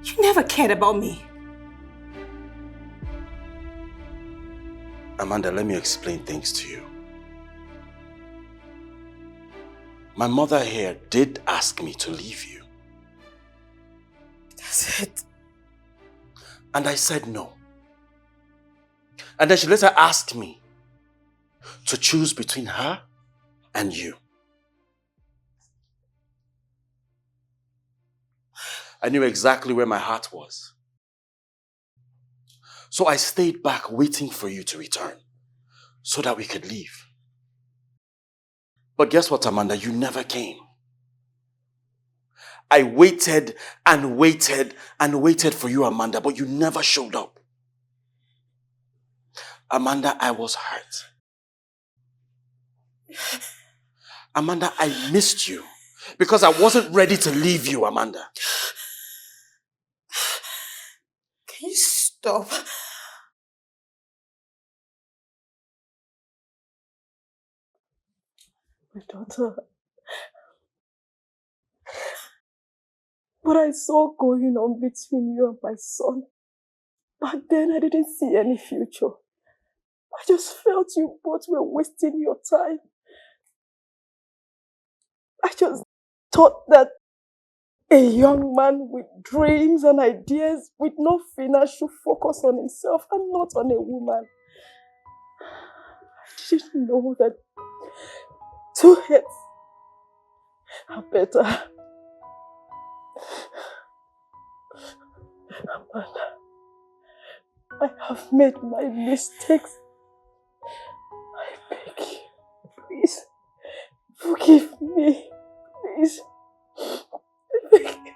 You never cared about me. Amanda, let me explain things to you. My mother here did ask me to leave you. That's it. And I said no. And then she later asked me to choose between her and you. I knew exactly where my heart was. So I stayed back waiting for you to return so that we could leave. But guess what, Amanda? You never came. I waited and waited and waited for you, Amanda, but you never showed up. Amanda, I was hurt. Amanda, I missed you because I wasn't ready to leave you, Amanda. Can you stop? My daughter. What I saw going on between you and my son, back then I didn't see any future. I just felt you both were wasting your time. I just thought that a young man with dreams and ideas with no finance should focus on himself and not on a woman. I didn't know that two heads are better. Amanda, I have made my mistakes. I beg you, please, forgive me, please. I beg you.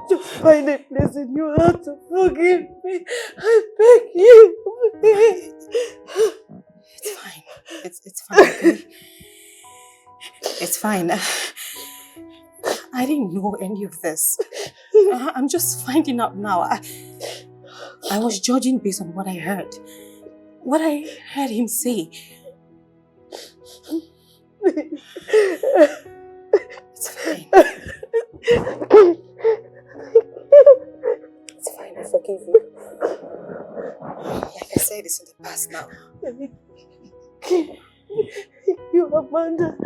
Just find a place in your heart to forgive me. I beg you. It's fine. It's fine, okay? It's fine. I didn't know any of this. I'm just finding out now. I was judging based on what I heard. What I heard him say. It's fine. It's fine, I forgive you. Like I said, it's in the past now. You, Amanda.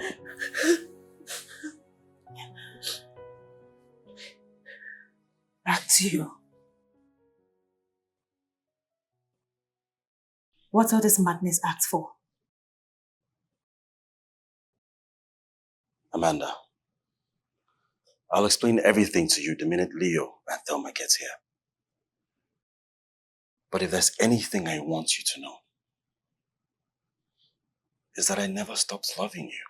Back to you. What's all this madness act for? Amanda, I'll explain everything to you the minute Leo and Thelma gets here. But if there's anything I want you to know, is that I never stopped loving you.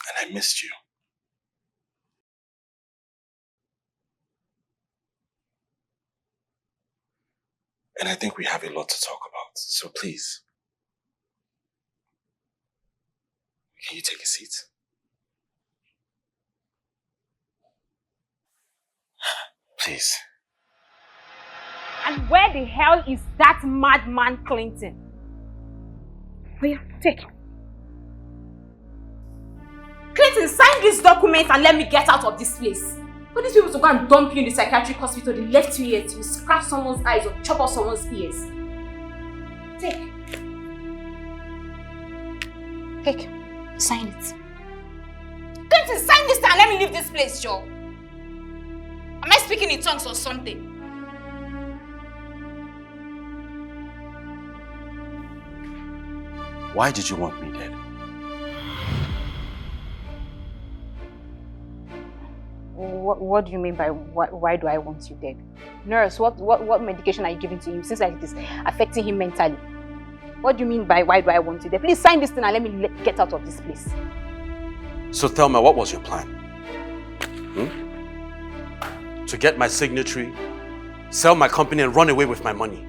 And I missed you. And I think we have a lot to talk about. So please, can you take a seat? Please. And where the hell is that madman Clinton? Oh yeah, take. Clinton, sign this document and let me get out of this place. For these people to go and dump you in the psychiatric hospital, they left you here to scratch someone's eyes or chop off someone's ears. Take. Take. Sign it. Clinton, sign this and let me leave this place, Joe. Am I speaking in tongues or something? Why did you want me dead? What do you mean by why do I want you dead? Nurse, what medication are you giving to him? Seems like it is affecting him mentally. What do you mean by why do I want you dead? Please sign this thing and let me get out of this place. So Thelma, what was your plan? To get my signature, sell my company and run away with my money.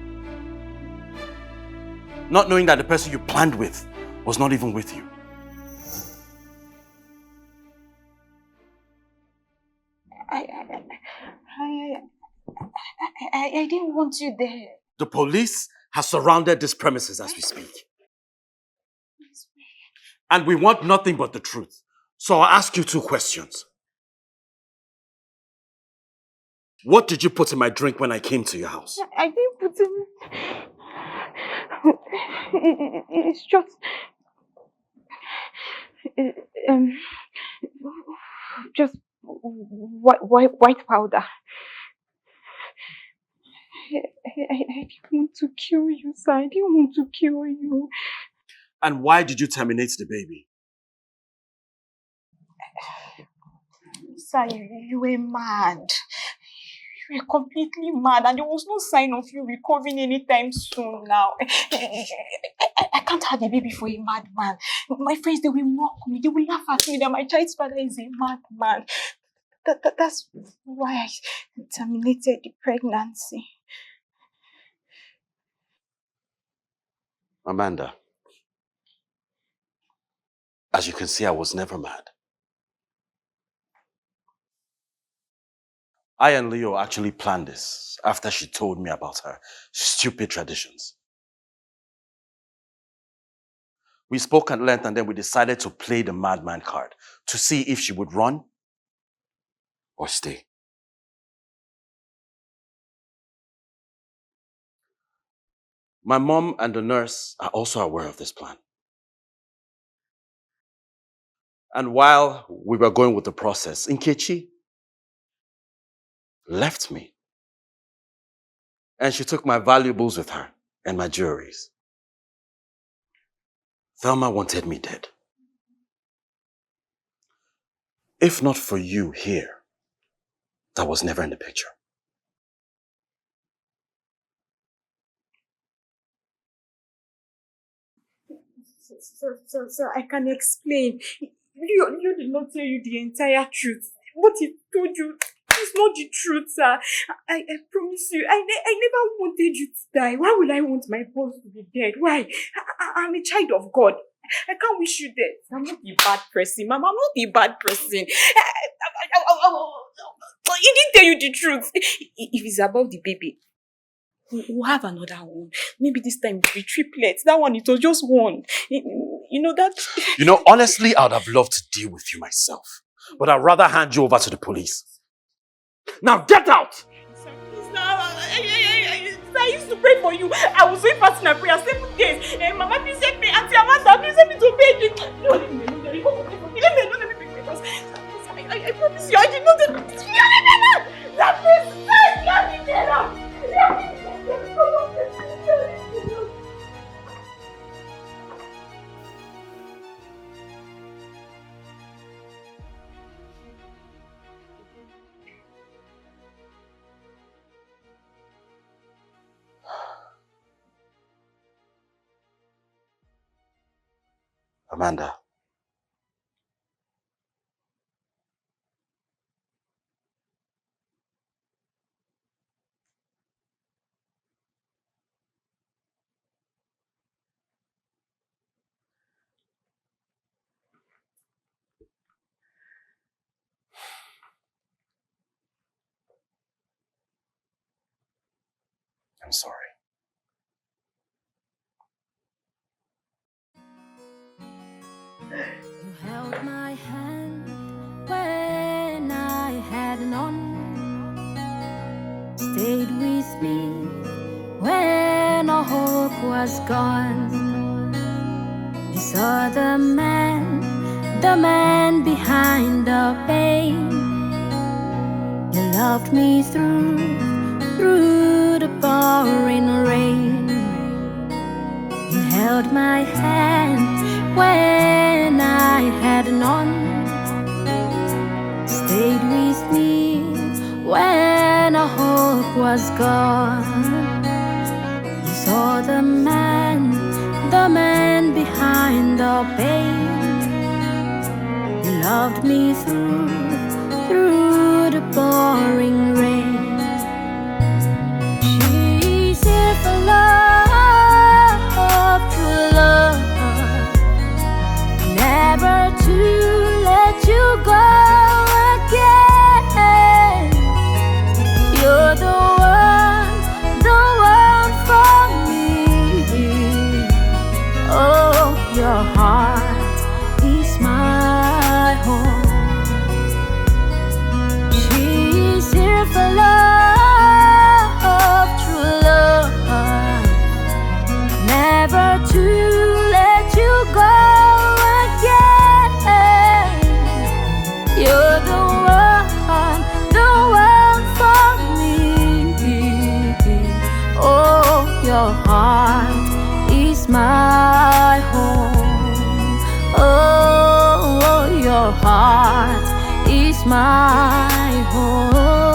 Not knowing that the person you planned with was not even with you. I didn't want you there. The police has surrounded this premises as we speak. And we want nothing but the truth. So I'll ask you 2 questions. What did you put in my drink when I came to your house? I didn't put in... It's just... Just white powder. I didn't want to kill you, sir. I didn't want to kill you. And why did you terminate the baby? Sir, you were mad. You were completely mad, and there was no sign of you recovering anytime soon now. I can't have a baby for a madman. My friends, they will mock me. They will laugh at me that my child's father is a madman. That's why I terminated the pregnancy. Amanda, as you can see, I was never mad. I and Leo actually planned this after she told me about her stupid traditions. We spoke at length and then we decided to play the madman card to see if she would run or stay. My mom and the nurse are also aware of this plan. And while we were going with the process, Nkechi left me. And she took my valuables with her and my jewelries. Thelma wanted me dead. If not for you here, that was never in the picture. So I can explain. Leo did not tell you the entire truth. What he told you is not the truth, sir. I promise you, I never wanted you to die. Why would I want my boss to be dead? Why? I'm a child of God. I can't wish you death. I'm not a bad person, Mama. I'm not a bad person. He didn't tell you the truth. If it's about the baby, we'll have another one. Maybe this time it'll be triplets. That one, it was just one. You know that? You know, honestly, I would have loved to deal with you myself. But I'd rather hand you over to the police. Now get out! Sir, please, now, I used to pray for you. I was doing fasting and prayer 7 days. Mama, please help me. Auntie Amanda, please help me to beg you. No, leave me alone. Let me alone. Let me beg because I promise you, I did not. Let me alone. Let me alone. Amanda. I'm sorry. You held my hand when I had none. Stayed with me when all hope was gone. You saw the man behind the pain. You loved me through the pouring rain. You held my hand when I had none. Stayed with me when all hope was gone. You saw the man behind the pain. You loved me through the pouring rain. She's here for love, true love, never to let you go again. You're the one for me. Oh, your heart is my home. She's here for love, true love, never to let you go again. You're the one for me. Oh, your heart is my home. Oh, your heart is my home.